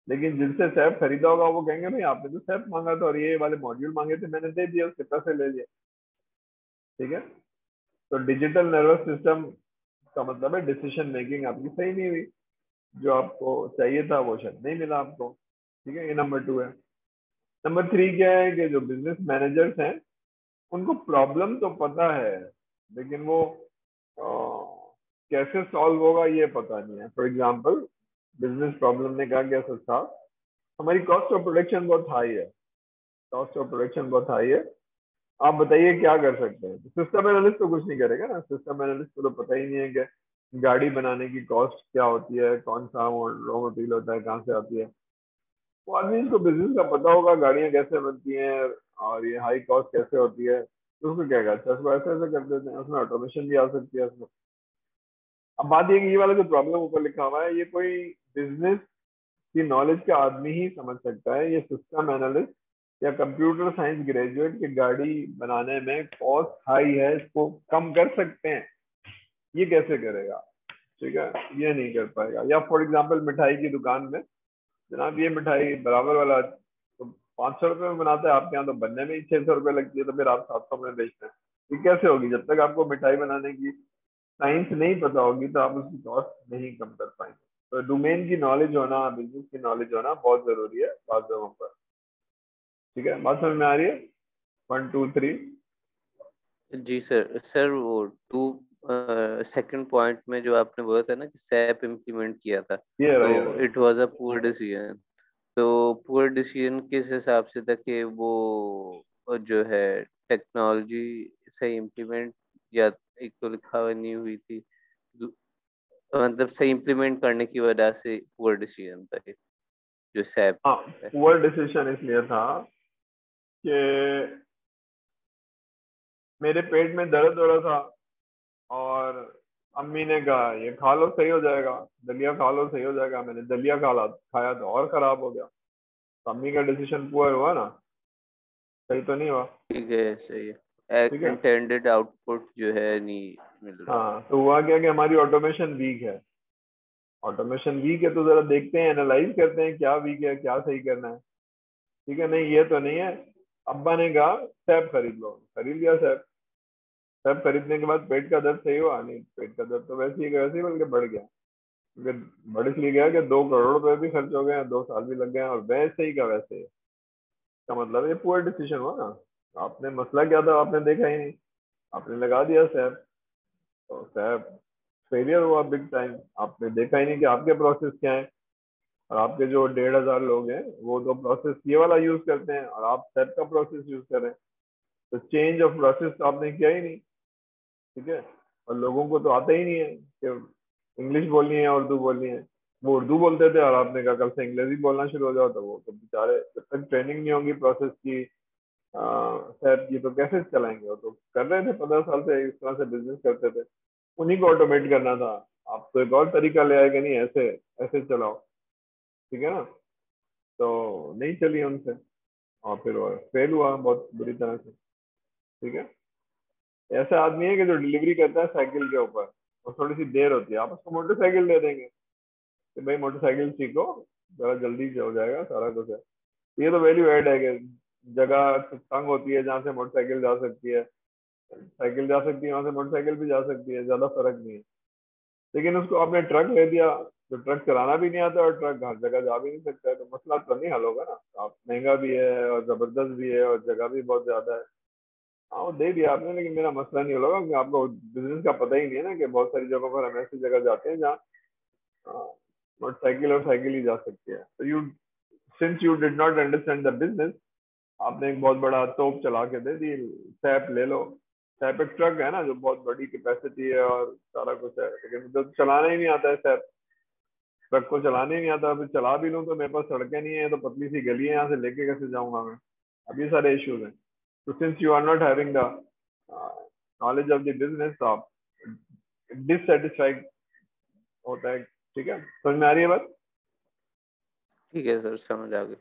लेकिन जिनसे सैप खरीदा होगा वो कहेंगे भाई आपने तो सैप मांगा था और ये वाले मॉड्यूल मांगे थे, मैंने दे दिया, उसके पैसे ले लिए, ठीक है। तो डिजिटल नर्वस सिस्टम का मतलब है डिसीजन मेकिंग आपकी सही नहीं हुई, जो आपको चाहिए था वो शायद नहीं मिला आपको, ठीक है। ये नंबर 2 है। नंबर 3 क्या है कि जो बिजनेस मैनेजर्स हैं उनको प्रॉब्लम तो पता है, लेकिन वो अ, कैसे सॉल्व होगा ये पता नहीं है। फॉर एग्जाम्पल बिजनेस प्रॉब्लम ने कहा कैसे था, हमारी कॉस्ट ऑफ प्रोडक्शन बहुत हाई है, कॉस्ट ऑफ प्रोडक्शन बहुत हाई है, आप बताइए क्या कर सकते हैं। सिस्टम एनालिस्ट तो कुछ नहीं करेगा ना, सिस्टम एनालिस्ट को तो पता ही नहीं है कि गाड़ी बनाने की कॉस्ट क्या होती है, कौन सा रॉ मटेरियल होता है, कहाँ से आती है। वो आदमी इसको बिजनेस का पता होगा, गाड़ियाँ कैसे बनती हैं और ये हाई कॉस्ट कैसे होती है, तो उसको क्या कहता है, अच्छा इसको ऐसे ऐसे कर देते हैं, उसमें ऑटोमेशन भी आ सकती है उसमें। अब बात ये कि ये वाला जो प्रॉब्लम ऊपर लिखा हुआ है ये कोई बिजनेस की नॉलेज का आदमी ही समझ सकता है। ये सिस्टम एनालिस्ट या कंप्यूटर साइंस ग्रेजुएट की गाड़ी बनाने में कॉस्ट हाई है, इसको कम कर सकते हैं, ये कैसे करेगा, ठीक है, ये नहीं कर पाएगा। या फॉर एग्जांपल मिठाई की दुकान में, जनाब ये मिठाई बराबर वाला तो 500 रुपये में बनाता है, आपके यहाँ तो बनने में ही 600 रुपये लगती है, तो फिर आप 700 में बेचते हैं, ये कैसे होगी? जब तक आपको मिठाई बनाने की साइंस नहीं पता होगी तो आप उसकी कॉस्ट नहीं कम कर पाएंगे। तो डोमेन की नॉलेज होना, बिजनेस की नॉलेज होना बहुत जरूरी है बात जगहों पर, ठीक है। बात समझ में आ रही है? 1 2 3। जी सर। सर वो टू सेकंड पॉइंट में जो आपने बोला था ना कि सैप इम्प्लीमेंट किया था, ये रहा, तो ये रहा। It was a poor decision. तो पुअर डिसीजन किस हिसाब से था कि वो जो है टेक्नोलॉजी सही इम्प्लीमेंट, या एक तो लिखा हुआ नहीं हुई थी, दू- मतलब सही इम्प्लीमेंट करने की वजह से पुअर डिसीजन था ये, जो सैप हाँ, है। पुअर डिसीजन इसलिए था कि मेरे पेट में दर्द हो रहा था और अम्मी ने कहा ये खा लो सही हो जाएगा, दलिया खा लो सही हो जाएगा। मैंने दलिया खाया तो और खराब हो गया, तो अम्मी का डिसीजन पुअर हुआ ना, सही तो नहीं हुआ। ठीक है, सही है। ठीक है। इंटेंडेड आउटपुट जो है नहीं मिल रहा। हाँ, तो हुआ क्या कि हमारी ऑटोमेशन वीक है। ऑटोमेशन वीक है तो जरा देखते हैं, एनालाइज करते हैं क्या वीक है, क्या सही करना है। ठीक है, नहीं ये तो नहीं है। अब्बा ने कहा सैप खरीद लो, खरीद लिया सैप। सैप खरीदने के बाद पेट का दर्द सही हुआ नहीं, पेट का दर्द तो वैसे ही वैसे ही बल्कि बढ़ गया। क्योंकि बढ़ इसलिए गया कि 2 करोड़ रुपए भी खर्च हो गए हैं, 2 साल भी लग गए हैं, और वैसे ही का वैसे ही। इसका मतलब ये पुअर डिसीजन हुआ ना। आपने मसला क्या था आपने देखा ही नहीं, आपने लगा दिया सैप, तो सैप फेलियर हुआ बिग टाइम। आपने देखा ही नहीं कि आपके प्रोसेस क्या है। और आपके जो 1,500 लोग हैं वो तो प्रोसेस ये वाला यूज करते हैं, और आप सेट का प्रोसेस यूज कर रहे हैं। तो चेंज ऑफ प्रोसेस तो आपने किया ही नहीं। ठीक है। और लोगों को तो आता ही नहीं है कि इंग्लिश बोलनी है, उर्दू बोलनी है। वो उर्दू बोलते थे और आपने कहा कल से इंग्लिश बोलना शुरू हो जाओ, तो वो तो बेचारे जब तक ट्रेनिंग नहीं होगी प्रोसेस की, सेट की, तो कैसे चलाएंगे। वो तो कर रहे थे 15 साल से इस तरह से बिजनेस करते थे। उन्हीं को ऑटोमेट करना था। आप तो एक और तरीका ले आए कि नहीं ऐसे ऐसे चलाओ। ठीक है ना। तो नहीं चली उनसे, और फिर वो फेल हुआ बहुत बुरी तरह से। ठीक है। ऐसा आदमी है कि जो डिलीवरी करता है साइकिल के ऊपर, और थोड़ी सी देर होती है, आप उसको मोटरसाइकिल दे देंगे कि भाई मोटरसाइकिल सीखो, जरा जल्दी से हो जाएगा सारा कुछ है। ये तो वैल्यू एड है कि जगह तंग होती है जहाँ से मोटरसाइकिल जा सकती है, साइकिल जा सकती है वहां से मोटरसाइकिल भी जा सकती है, ज्यादा फर्क नहीं है। लेकिन उसको आपने ट्रक ले दिया, तो ट्रक चलाना भी नहीं आता और ट्रक हर जगह जा भी नहीं सकता है, तो मसला तो नहीं हल होगा ना। आप महंगा भी है और जबरदस्त भी है और जगह भी बहुत ज्यादा है। हाँ, वो दे दिया आपने, लेकिन मेरा मसला नहीं होगा कि आपको बिजनेस का पता ही नहीं है ना कि बहुत सारी जगहों पर हम ऐसी जगह जाते हैं जहाँ मोटरसाइकिल और साइकिल ही जा सकती है। तो you, since you did not understand the business, आपने एक बहुत बड़ा तोप चला के दे दी। सैप ले लो। सैप एक ट्रक है ना जो बहुत बड़ी कैपेसिटी है और सारा कुछ है, लेकिन मुझे तो चलाना ही नहीं आता है सैप। ट्रक को चलाने ही नहीं आता, फिर चला भी लूँ तो मेरे पास सड़कें नहीं है, तो पतली सी गली है, यहाँ से लेके कैसे जाऊंगा मैं। अब ये सारे इश्यूज हैं। तो since you are not having the knowledge of the business, तो आप डिससेटिस्फाइड होता है। ठीक है, समझ में आ रही है बात। ठीक है सर, समझ आ गई।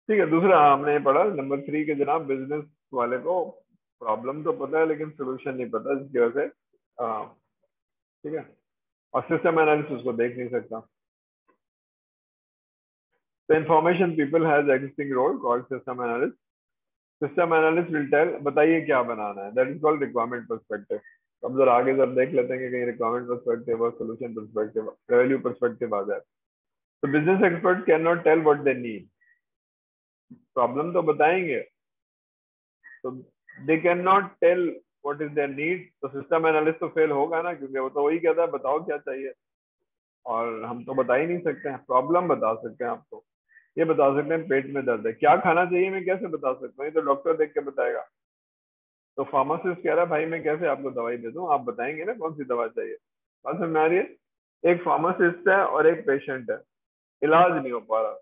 ठीक है, दूसरा हमने ये पढ़ा नंबर 3 के जनाब, बिजनेस वाले को प्रॉब्लम तो पता है लेकिन सोल्यूशन नहीं पता, जिसकी वजह से ठीक है, और सिस्टम एनालिसिस उसको देख नहीं सकता। The information people has existing role called system analyst. System analyst will tell, बताइए क्या बनाना है, that is called requirement perspective। अब जरा आगे जब देख लेते हैं कि कहीं requirement perspective और solution perspective, value perspective आ जाए। तो business expert cannot tell what they need। Problem तो बताएंगे, तो they cannot tell what is their need। तो सिस्टम एनालिस्ट तो फेल होगा ना, क्योंकि वो तो वही कहता है बताओ क्या चाहिए, और हम तो बता ही नहीं सकते हैं। प्रॉब्लम बता सकते हैं आपको, ये बता सकते हैं पेट में दर्द है, क्या खाना चाहिए मैं कैसे बता सकता हूँ, ये तो डॉक्टर देख के बताएगा। तो फार्मासिस्ट कह रहा है भाई मैं कैसे आपको दवाई दे दूं, आप बताएंगे ना कौन सी दवा चाहिए। बात समझ में आ रही है। एक फार्मासिस्ट है और एक पेशेंट है, इलाज नहीं हो पा रहा,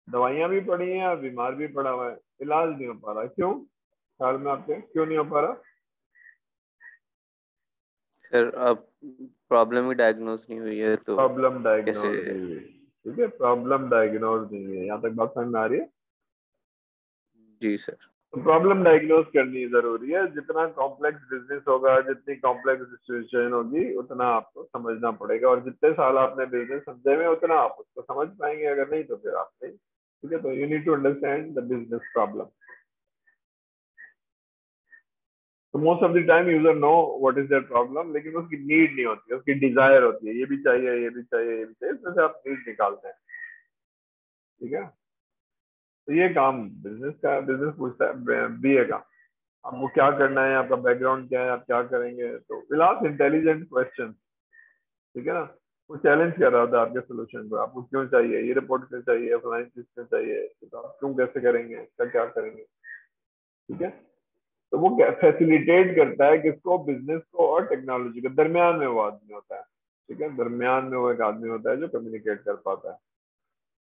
दवाइयां भी पड़ी हैं और बीमार भी पड़ा हुआ है, इलाज नहीं हो पा रहा, क्यों ख्याल में आपके क्यों नहीं हो पा रहा। सर अब प्रॉब्लम ही डायग्नोज नहीं हुई है तो प्रॉब्लम कैसे। डायग्नोज नहीं हुई। ठीक है, प्रॉब्लम डायग्नोज नहीं हुई है, यहाँ तक बात समझ में आ रही है। जी सर। तो प्रॉब्लम डायग्नोज करनी जरूरी है। जितना कॉम्प्लेक्स बिजनेस होगा, जितनी कॉम्प्लेक्स सिचुएशन होगी, उतना आपको समझना पड़ेगा, और जितने साल आपने बिजनेस समझे में उतना आप उसको समझ पाएंगे, अगर नहीं तो फिर आप नहीं। ठीक है, तो you need to understand the business problem. तो most of the time user know what is their problem, लेकिन उसकी नीड नहीं होती है, उसकी डिजायर होती है, ये भी चाहिए ये भी चाहिए ये भी चाहिए, इसमें से आप नीड निकालते हैं। ठीक है। तो ये काम बिजनेस का, बिजनेस पूछता है बीए का, आपको क्या करना है, आपका बैकग्राउंड क्या है, आप क्या करेंगे, तो विल इंटेलिजेंट क्वेश्चन। ठीक है ना। वो चैलेंज कर रहा था आपके सोल्यूशन को, आपको क्यों चाहिए, ये रिपोर्ट क्यों चाहिए, फलानी चीज क्यों चाहिए, तो आप क्यों कैसे करेंगे, क्या क्या करेंगे। ठीक है। तो वो फैसिलिटेट करता है किसको, बिजनेस को और टेक्नोलॉजी के दरमियान में वो आदमी होता है। ठीक है, दरमियान में वो एक आदमी होता है जो कम्युनिकेट कर पाता है।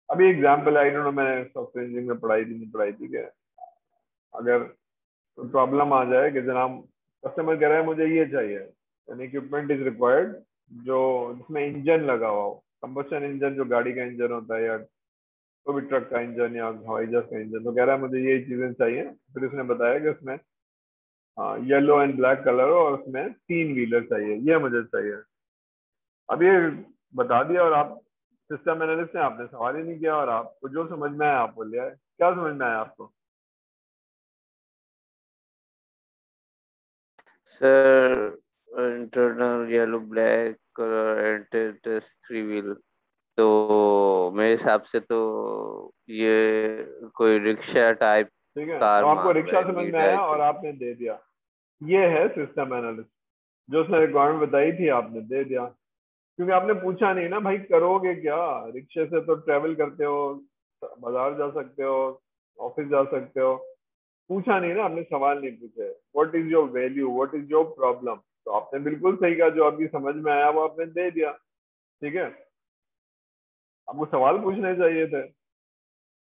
अभी एग्जाम्पल आई डोंट नो, मैंने सॉफ्टवेयर इंजीनियरिंग में पढ़ाई थी नहीं पढ़ाई थी कि अगर प्रॉब्लम आ जाए कि जनाब कस्टमर कह रहा है मुझे ये चाहिए, एन इक्विपमेंट इज रिक्वायर्ड जो जिसमें इंजन लगा हुआ हो, कंबशन इंजन जो गाड़ी का इंजन होता है, या कोई भी ट्रक का इंजन या हवाई जहाज का इंजन, तो कह रहा है मुझे ये चीजें चाहिए। फिर उसने बताया कि उसमें हाँ येलो एंड ब्लैक कलर हो और उसमें 3 व्हीलर चाहिए, ये मुझे चाहिए। अब ये बता दिया और आप सिस्टम एनालिस्ट हैं, आपने सवाल ही नहीं किया और आपको जो समझ में आया आप बोल लिया है। क्या समझ में आया आपको? Sir internal yellow black colour and three wheel, तो मेरे हिसाब से तो ये कोई रिक्शा टाइप ठीक है, कार अब आपको मांग रहा रिक्शा है, समझ में नीड आई आया और थिंक। आपने दे दिया। ये है सिस्टम एनालिस्ट। जो उसने रिक्वायरमेंट बताई थी आपने दे दिया, क्योंकि आपने पूछा नहीं ना भाई करोगे क्या। रिक्शे से तो ट्रेवल करते हो, बाजार जा सकते हो, ऑफिस जा सकते हो। पूछा नहीं ना, आपने सवाल नहीं पूछे। What is your value, what is your problem. तो आपने बिल्कुल सही कहा, जो आपकी समझ में आया वो आपने दे दिया। ठीक है, आपको सवाल पूछने चाहिए थे।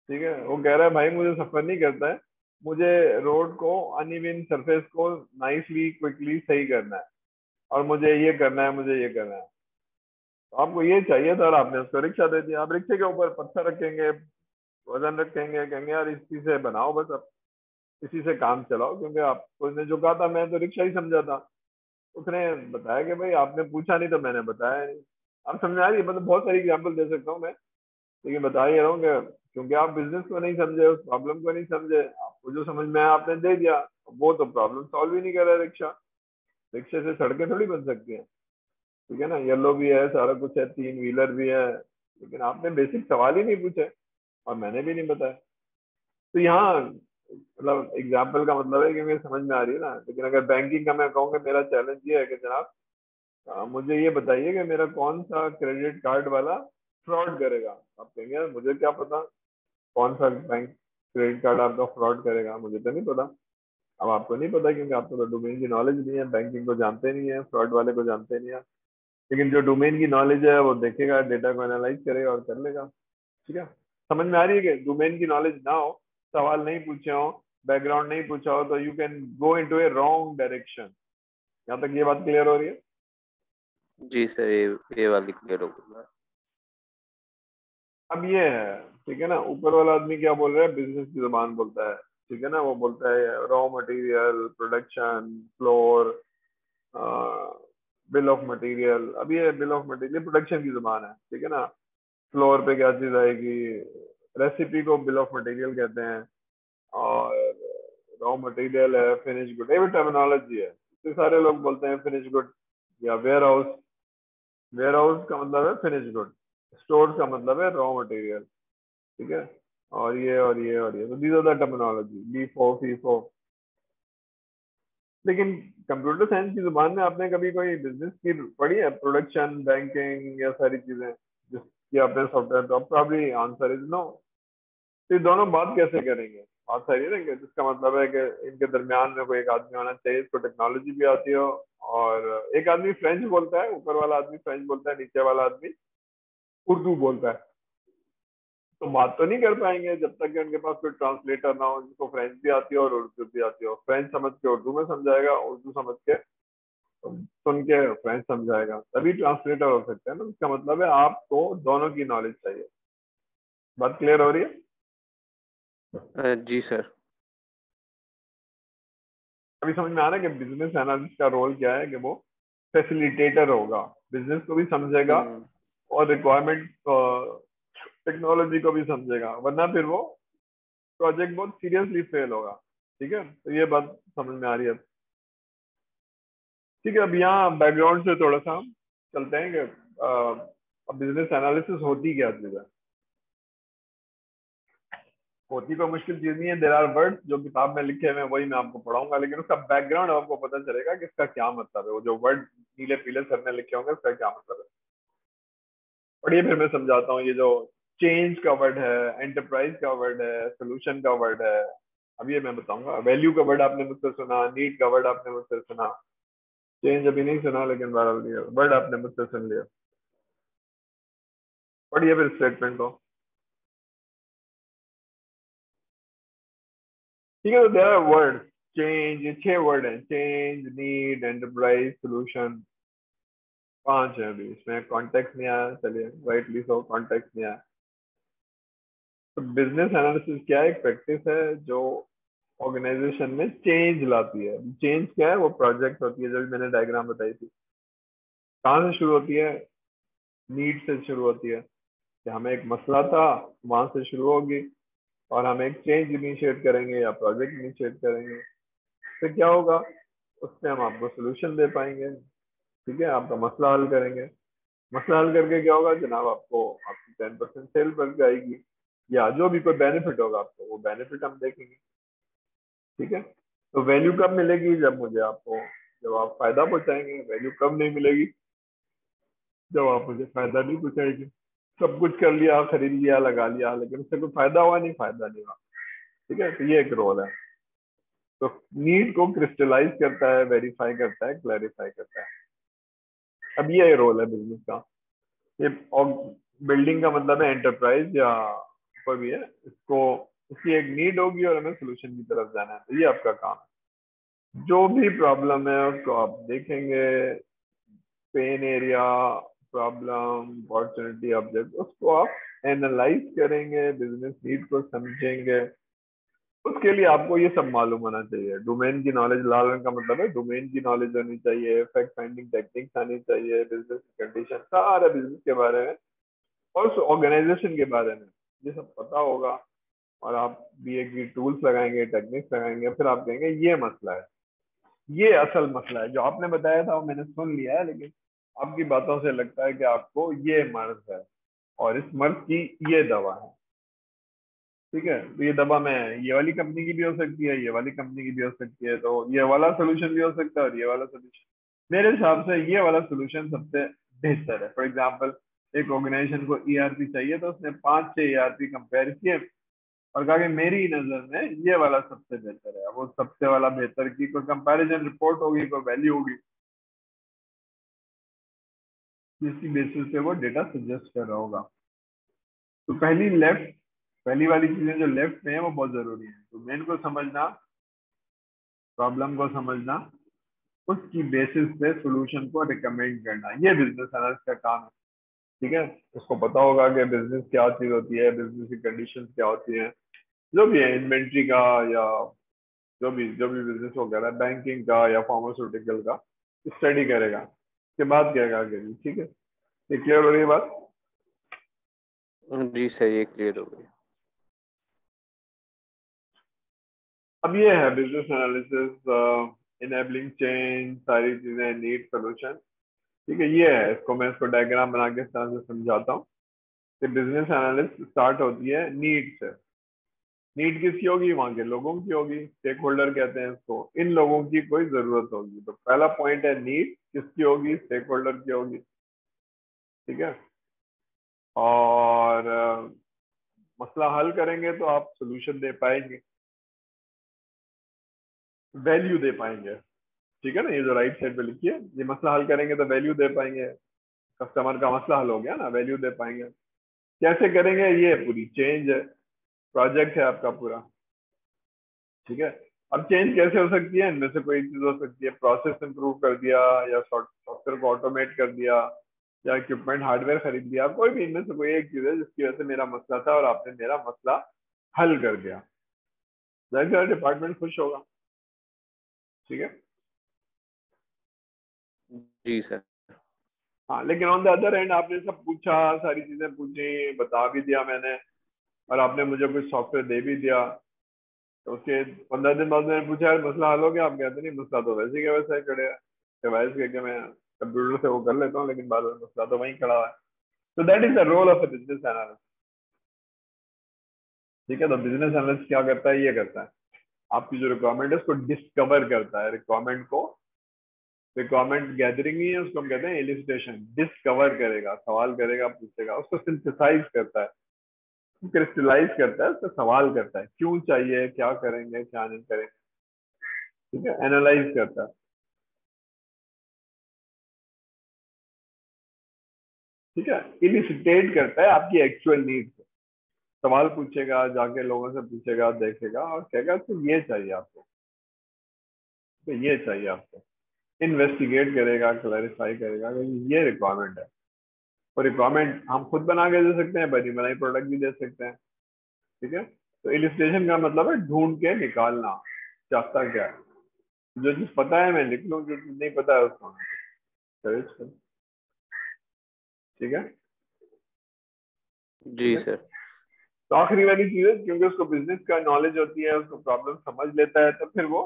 ठीक है, वो कह रहा है भाई मुझे सफर नहीं करता है, मुझे रोड को अनइवन सरफेस को नाइसली क्विकली सही करना है, और मुझे ये करना है, मुझे ये करना है। तो आपको ये चाहिए था और आपने उसको रिक्शा दे दिया। आप रिक्शे के ऊपर पत्थर रखेंगे, वजन रखेंगे, कहेंगे यार इसी से बनाओ बस, अब इसी से काम चलाओ, क्योंकि आपको उसने जो कहा था मैं तो रिक्शा ही समझा था। उसने बताया कि भाई आपने पूछा नहीं तो मैंने बताया नहीं। आप समझ आ रही है? मतलब बहुत सारी एग्जाम्पल दे सकता हूँ मैं, लेकिन बता ही रहा हूँ कि क्योंकि आप बिजनेस को नहीं समझे, उस प्रॉब्लम को नहीं समझे, आपको जो समझ में आया आपने दे दिया। वो तो प्रॉब्लम सॉल्व ही नहीं कर रहा है रिक्शा। रिक्शे से सड़कें थोड़ी बन सकती हैं। ठीक है ना, येलो भी है, सारा कुछ है, 3 व्हीलर भी है, लेकिन आपने बेसिक सवाल ही नहीं पूछे और मैंने भी नहीं बताया। तो यहाँ मतलब एग्जाम्पल का मतलब है कि मुझे समझ में आ रही है ना। लेकिन अगर बैंकिंग का मैं कहूँगा, मेरा चैलेंज ये है कि जनाब मुझे ये बताइए कि मेरा कौन सा क्रेडिट कार्ड वाला फ्रॉड करेगा। आप कहेंगे यार मुझे क्या पता कौन सा बैंक क्रेडिट कार्ड आपका फ्रॉड करेगा, मुझे तो नहीं पता। अब आपको नहीं पता क्योंकि आपको तो डोमेन की नॉलेज नहीं है, बैंकिंग को जानते नहीं है, फ्रॉड वाले को जानते नहीं है। लेकिन जो डोमेन की नॉलेज है वो देखेगा, डेटा को एनालाइज करेगा और कर लेगा। ठीक है, समझ में आ रही है कि डोमेन की नॉलेज ना हो, सवाल नहीं पूछे हो, बैकग्राउंड नहीं पूछा हो, तो you can go into A wrong direction. यहाँ तक ये बात क्लियर हो रही है? जी सर, ये वाली क्लियर हो गई। अब ये है, ठीक है ना, ऊपर वाला आदमी क्या बोल रहा है, बिजनेस की जुबान बोलता है। ठीक है ना, वो बोलता है raw material, production floor, bill of material. अब ये बिल ऑफ मटेरियल प्रोडक्शन की जुबान है। ठीक है ना, फ्लोर पे क्या चीज आएगी, रेसिपी को बिल ऑफ मटेरियल कहते हैं, और रॉ मटेरियल है फिनिश गुड, ये भी टर्मिनोलॉजी है। तो सारे लोग बोलते हैं फिनिश गुड या वेयर हाउस। वेयर हाउस का मतलब है फिनिश गुड, स्टोर का मतलब है रॉ मटेरियल। ठीक है, और ये और ये और ये, तो these are the terminology, LIFO FIFO। लेकिन कंप्यूटर साइंस की जुबान में आपने कभी कोई बिजनेस की पढ़ी है, प्रोडक्शन, बैंकिंग, या सारी चीजें जिसकी आपने सॉफ्टवेयर, तो प्रॉब्ली आंसर इज नो। तो ये दोनों बात कैसे करेंगे? बात सही है ना, कि जिसका मतलब है कि इनके दरमियान में कोई एक आदमी होना चाहिए, इसको टेक्नोलॉजी भी आती हो, और एक आदमी फ्रेंच बोलता है, ऊपर वाला आदमी फ्रेंच बोलता है, नीचे वाला आदमी उर्दू बोलता है। तो बात तो नहीं कर पाएंगे जब तक कि उनके पास कोई ट्रांसलेटर ना हो, जिसको फ्रेंच भी आती हो और उर्दू भी आती हो। फ्रेंच समझ के उर्दू में समझाएगा, उर्दू समझ के सुन के फ्रेंच समझाएगा, तभी ट्रांसलेटर हो सकते हैं ना। इसका मतलब है आपको दोनों की नॉलेज चाहिए। बात क्लियर हो रही है? जी सर। अभी समझ में आ रहा है कि बिजनेस एनालिस्ट का रोल क्या है, कि वो फैसिलिटेटर होगा, बिजनेस को भी समझेगा हम्म। और रिक्वायरमेंट टेक्नोलॉजी को भी समझेगा, वरना फिर वो प्रोजेक्ट बहुत सीरियसली फेल होगा। ठीक है, तो ये बात समझ में आ रही है? ठीक है, अब यहाँ बैकग्राउंड से थोड़ा सा हम चलते हैं कि बिजनेस एनालिसिस होती क्या चीज है। होती कोई मुश्किल चीज नहीं है। देर आर वर्ड्स जो किताब में लिखे हुए हैं वही मैं आपको पढ़ाऊंगा, लेकिन उसका बैकग्राउंड आपको पता चलेगा कि इसका क्या मतलब है। वो जो वर्ड नीले पीले सर ने लिखे होंगे उसका क्या मतलब है। और ये फिर मैं समझाता हूँ। ये जो चेंज का वर्ड है, एंटरप्राइज का वर्ड है, सोल्यूशन का वर्ड है, अब ये मैं बताऊंगा। वैल्यू का वर्ड आपने मुझसे सुना, नीड का वर्ड आपने मुझसे सुना, चेंज अभी नहीं सुना, लेकिन बहरहाल वर्ड आपने मुझसे सुन लिया। पढ़िए फिर स्टेटमेंट को। ठीक है, तो देयर आर वर्ड, चेंज, ये 6 वर्ड हैं, चेंज, नीड, एंटरप्राइज, सोल्यूशन। 5 है। अभी इसमें कॉन्टेक्स्ट नहीं आया, चलिए राइटली सो, कॉन्टेक्स्ट नहीं आया। तो बिजनेस एनालिसिस क्या है? एक प्रैक्टिस है जो ऑर्गेनाइजेशन में चेंज लाती है। चेंज क्या है? वो प्रोजेक्ट होती है, जो भी मैंने डायग्राम बताई थी। कहाँ से शुरू होती है? नीड से शुरू होती है कि हमें एक मसला था, वहां से शुरू होगी, और हम एक चेंज इनिशिएट करेंगे या प्रोजेक्ट इनिशिएट करेंगे। फिर क्या होगा? उसमें हम आपको सोल्यूशन दे पाएंगे। ठीक है, आपका मसला हल करेंगे। मसला हल करके क्या होगा जनाब? आपको आपकी 10% सेल बढ़ जाएगी, या जो भी कोई बेनिफिट होगा आपको, वो बेनिफिट हम देखेंगे। ठीक है, तो वैल्यू कब मिलेगी? जब आप फायदा पहुंचाएंगे। वैल्यू कब नहीं मिलेगी? जब आप मुझे फायदा नहीं पहुंचाएंगे। सब कुछ कर लिया, खरीद लिया, लगा लिया, लेकिन उससे कोई फायदा हुआ नहीं, फायदा नहीं हुआ। ठीक है, तो ये एक रोल है। तो नीड को क्रिस्टलाइज करता है, वेरीफाई करता है, क्लैरिफाई करता है। अब ये रोल है बिजनेस का। ये बिल्डिंग का मतलब है एंटरप्राइज या कोई भी है, इसको इसकी एक नीड होगी और हमें सोल्यूशन की तरफ जाना है। तो ये आपका काम है। जो भी प्रॉब्लम है उसको आप देखेंगे, pain area, problem, opportunity, object, उसको आप एनालाइज करेंगे, बिजनेस नीड को समझेंगे। उसके लिए आपको ये सब मालूम होना चाहिए। डोमेन की नॉलेज, लाल रंग का मतलब है डोमेन की नॉलेज होनी चाहिए, फैक्ट फाइंडिंग टेक्निक्स आनी चाहिए, बिजनेस कंडीशन, सारा बिजनेस के बारे में और उस ऑर्गेनाइजेशन के बारे में ये सब पता होगा। और आप बीए की टूल्स लगाएंगे, टेक्निक्स लगाएंगे, फिर आप कहेंगे ये मसला है, ये असल मसला है। जो आपने बताया था वो मैंने सुन लिया है, लेकिन आपकी बातों से लगता है कि आपको ये मर्ज है और इस मर्ज की ये दवा है। ठीक है, तो ये दवा मैं, ये वाली कंपनी की भी हो सकती है, ये वाली कंपनी की भी हो सकती है, तो ये वाला सोल्यूशन भी हो सकता है और ये वाला सोल्यूशन। मेरे हिसाब से ये वाला सोल्यूशन सबसे बेहतर है। फॉर एग्जाम्पल, एक ऑर्गेनाइजेशन को ईआरपी चाहिए, तो उसने 5-6 ईआरपी कंपेयर किए और कहा कि मेरी नजर में ये वाला सबसे बेहतर है। वो सबसे वाला बेहतर की कोई कंपैरिजन रिपोर्ट होगी, कोई वैल्यू होगी, जिसकी बेसिस पे वो डेटा सजेस्ट कर रहा होगा। तो पहली वाली चीजें जो लेफ्ट में है वो बहुत जरूरी है। तो मेन को समझना, प्रॉब्लम को समझना, उसकी बेसिस पे सॉल्यूशन को रिकमेंड करना, ये बिजनेस एनालिस्ट का काम है। ठीक है, उसको पता होगा कि बिजनेस क्या चीज होती है, बिजनेस की कंडीशन क्या होती है, जो भी है, इन्वेंट्री का या जो भी बिजनेस वगैरह, बैंकिंग का या फार्मास्यूटिकल का, स्टडी करेगा, उसके बाद कहेगा आगे भी। ठीक है, ये क्लियर हो रही है बात? जी सर, ये क्लियर हो गई। अब ये है बिजनेस एनालिसिस, इनेबलिंग चेंज, सारी चीजें, नीड, सोल्यूशन। ठीक है, ये है। इसको डायग्राम बना के इस तरह से समझाता हूँ कि बिजनेस एनालिस्ट स्टार्ट होती है नीड से। नीड किसकी होगी? वहां के लोगों की होगी, स्टेक होल्डर कहते हैं इसको। इन लोगों की कोई जरूरत होगी। तो पहला पॉइंट है नीड किसकी होगी? स्टेक होल्डर की होगी। ठीक है, और मसला हल करेंगे तो आप सोल्यूशन दे पाएंगे, वैल्यू दे पाएंगे। ठीक है ना, ये जो राइट साइड पे लिखी है, ये मसला हल करेंगे तो वैल्यू दे पाएंगे। कस्टमर का मसला हल हो गया ना, वैल्यू दे पाएंगे। कैसे करेंगे? ये पूरी चेंज है, प्रोजेक्ट है आपका पूरा। ठीक है, अब चेंज कैसे हो सकती है? इनमें से कोई एक चीज हो सकती है, प्रोसेस इंप्रूव कर दिया, या सॉफ्टवेयर को ऑटोमेट कर दिया, या इक्विपमेंट हार्डवेयर खरीद लिया। कोई भी इनमें से कोई एक चीज है जिसकी वजह से मेरा मसला था और आपने मेरा मसला हल कर दिया। जाहिर सा डिपार्टमेंट खुश होगा। ठीक है, जी सर। हाँ, लेकिन ऑन द अदर एंड आपने सब पूछा, सारी चीजें पूछी, बता भी दिया मैंने, और आपने मुझे कुछ सॉफ्टवेयर दे भी दिया। तो उसके 15 दिन बाद मैंने पूछा, यार मसला हल हो गया? आप कहते नहीं, मसला तो वैसे ही वैसा ही खड़े है। डिवाइस करके मैं कंप्यूटर से वो कर लेता हूँ, लेकिन बाद में मसला तो वहीं खड़ा है। तो that is the role of a business analyst. ठीक है, तो बिजनेस एनालिस्ट क्या करता है? ये करता है, आपकी जो रिक्वायरमेंट है उसको डिस्कवर करता है। रिक्वायरमेंट गैदरिंग ही है, उसको हम कहते हैं एलिसिटेशन। डिस्कवर करेगा, सवाल करेगा, पूछेगा, उसको सिंथेसाइज करता है, क्रिस्टलाइज करता है, उसको सवाल करता है, क्यों चाहिए, क्या करेंगे, क्या नहीं करेंगे। ठीक है, एनालाइज करता है। ठीक है, इलिसिटेट करता है आपकी एक्चुअल नीड से। सवाल पूछेगा, जाके लोगों से पूछेगा, देखेगा और कहेगा तो ये चाहिए आपको, तो ये चाहिए आपको। इन्वेस्टिगेट करेगा, क्लैरिफाई करेगा कि ये रिक्वायरमेंट है। और रिक्वायरमेंट हम खुद बना के दे सकते हैं, बनी बनाई प्रोडक्ट भी दे सकते हैं। ठीक है। तो इलिस्ट्रेशन का मतलब है ढूंढ के निकालना चाहता क्या है। जो चीज पता है मैं लिख लूँ, जो चीज नहीं पता है उसको सर्च करूं। ठीक है। ठीक जी है। सर। तो आखिरी वाली चीज है, क्योंकि उसको बिजनेस का नॉलेज होती है, उसको प्रॉब्लम समझ लेता है, तो फिर वो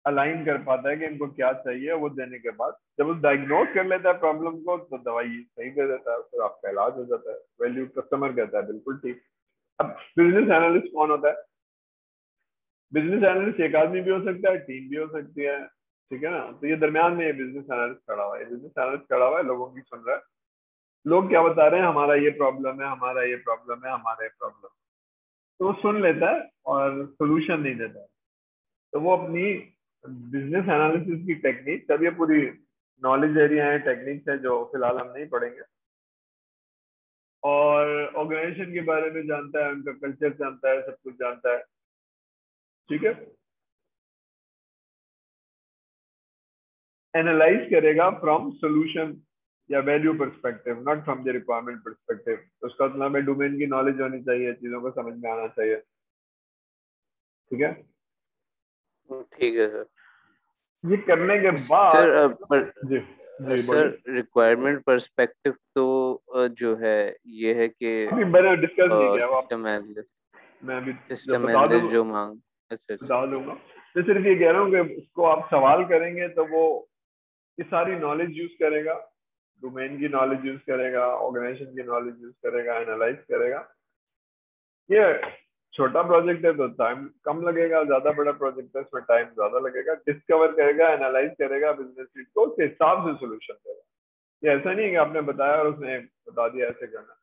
अलाइन कर पाता है कि इनको क्या चाहिए। वो देने के बाद जब वो डायग्नोज कर लेता है प्रॉब्लम को, तो दवाई सही दे देता है, फिर आपका इलाज हो जाता है। वैल्यू कस्टमर कहता है बिल्कुल ठीक। अब बिजनेस एनालिस्ट कौन होता है? बिजनेस एनालिस्ट एक आदमी भी हो सकता है, टीम भी हो सकती है। ठीक है ना। तो ये दरमियान में ये बिजनेस एनालिस्ट खड़ा हुआ है, बिजनेस एनालिस्ट खड़ा हुआ है, लोगों की सुन रहा है। लोग क्या बता रहे हैं, हमारा ये प्रॉब्लम है, हमारा ये प्रॉब्लम है, हमारा ये प्रॉब्लम। तो वो सुन लेता है और सोल्यूशन नहीं देता है। तो वो अपनी बिजनेस एनालिसिस की टेक्निक, तब ये पूरी नॉलेज एरिया है, टेक्निक्स है जो फिलहाल हम नहीं पढ़ेंगे। और ऑर्गेनाइजेशन के बारे में जानता है, उनका कल्चर जानता है, सब कुछ जानता है। ठीक है। एनालाइज करेगा फ्रॉम सोल्यूशन या value perspective, not from the requirement perspective. उसका मतलब है डोमेन की नॉलेज होनी चाहिए, चीजों को समझ में आना चाहिए। ठीक है। ठीक है सर। ये करने के सर बाद पर जी जी सर बोलिए। रिक्वायरमेंट पर्सपेक्टिव तो जो है ये है कि अभी मैंने डिस्कस नहीं किया वो आप, सिस्टम एनालिस्ट, मैं अभी जब सिस्टम बता दूं एनालिस्ट जो मांग। अच्छा अच्छा। बता दूंगा। मैं सिर्फ ये कह रहा हूँ कि उसको आप सवाल करेंगे तो वो ये सारी नॉलेज यूज करेगा, डोमेन की नॉलेज यूज करेगा, ऑर्गेनाइजेशन की नॉलेज यूज करेगा, एनालाइज करेगा। ये छोटा प्रोजेक्ट है तो टाइम कम लगेगा, ज्यादा बड़ा प्रोजेक्ट है इसमें टाइम ज्यादा लगेगा। डिस्कवर करेगा, एनालाइज करेगा बिजनेस नीड को, उसके हिसाब से सोल्यूशन देगा। ये ऐसा नहीं है कि आपने बताया और उसने बता दिया ऐसे करना।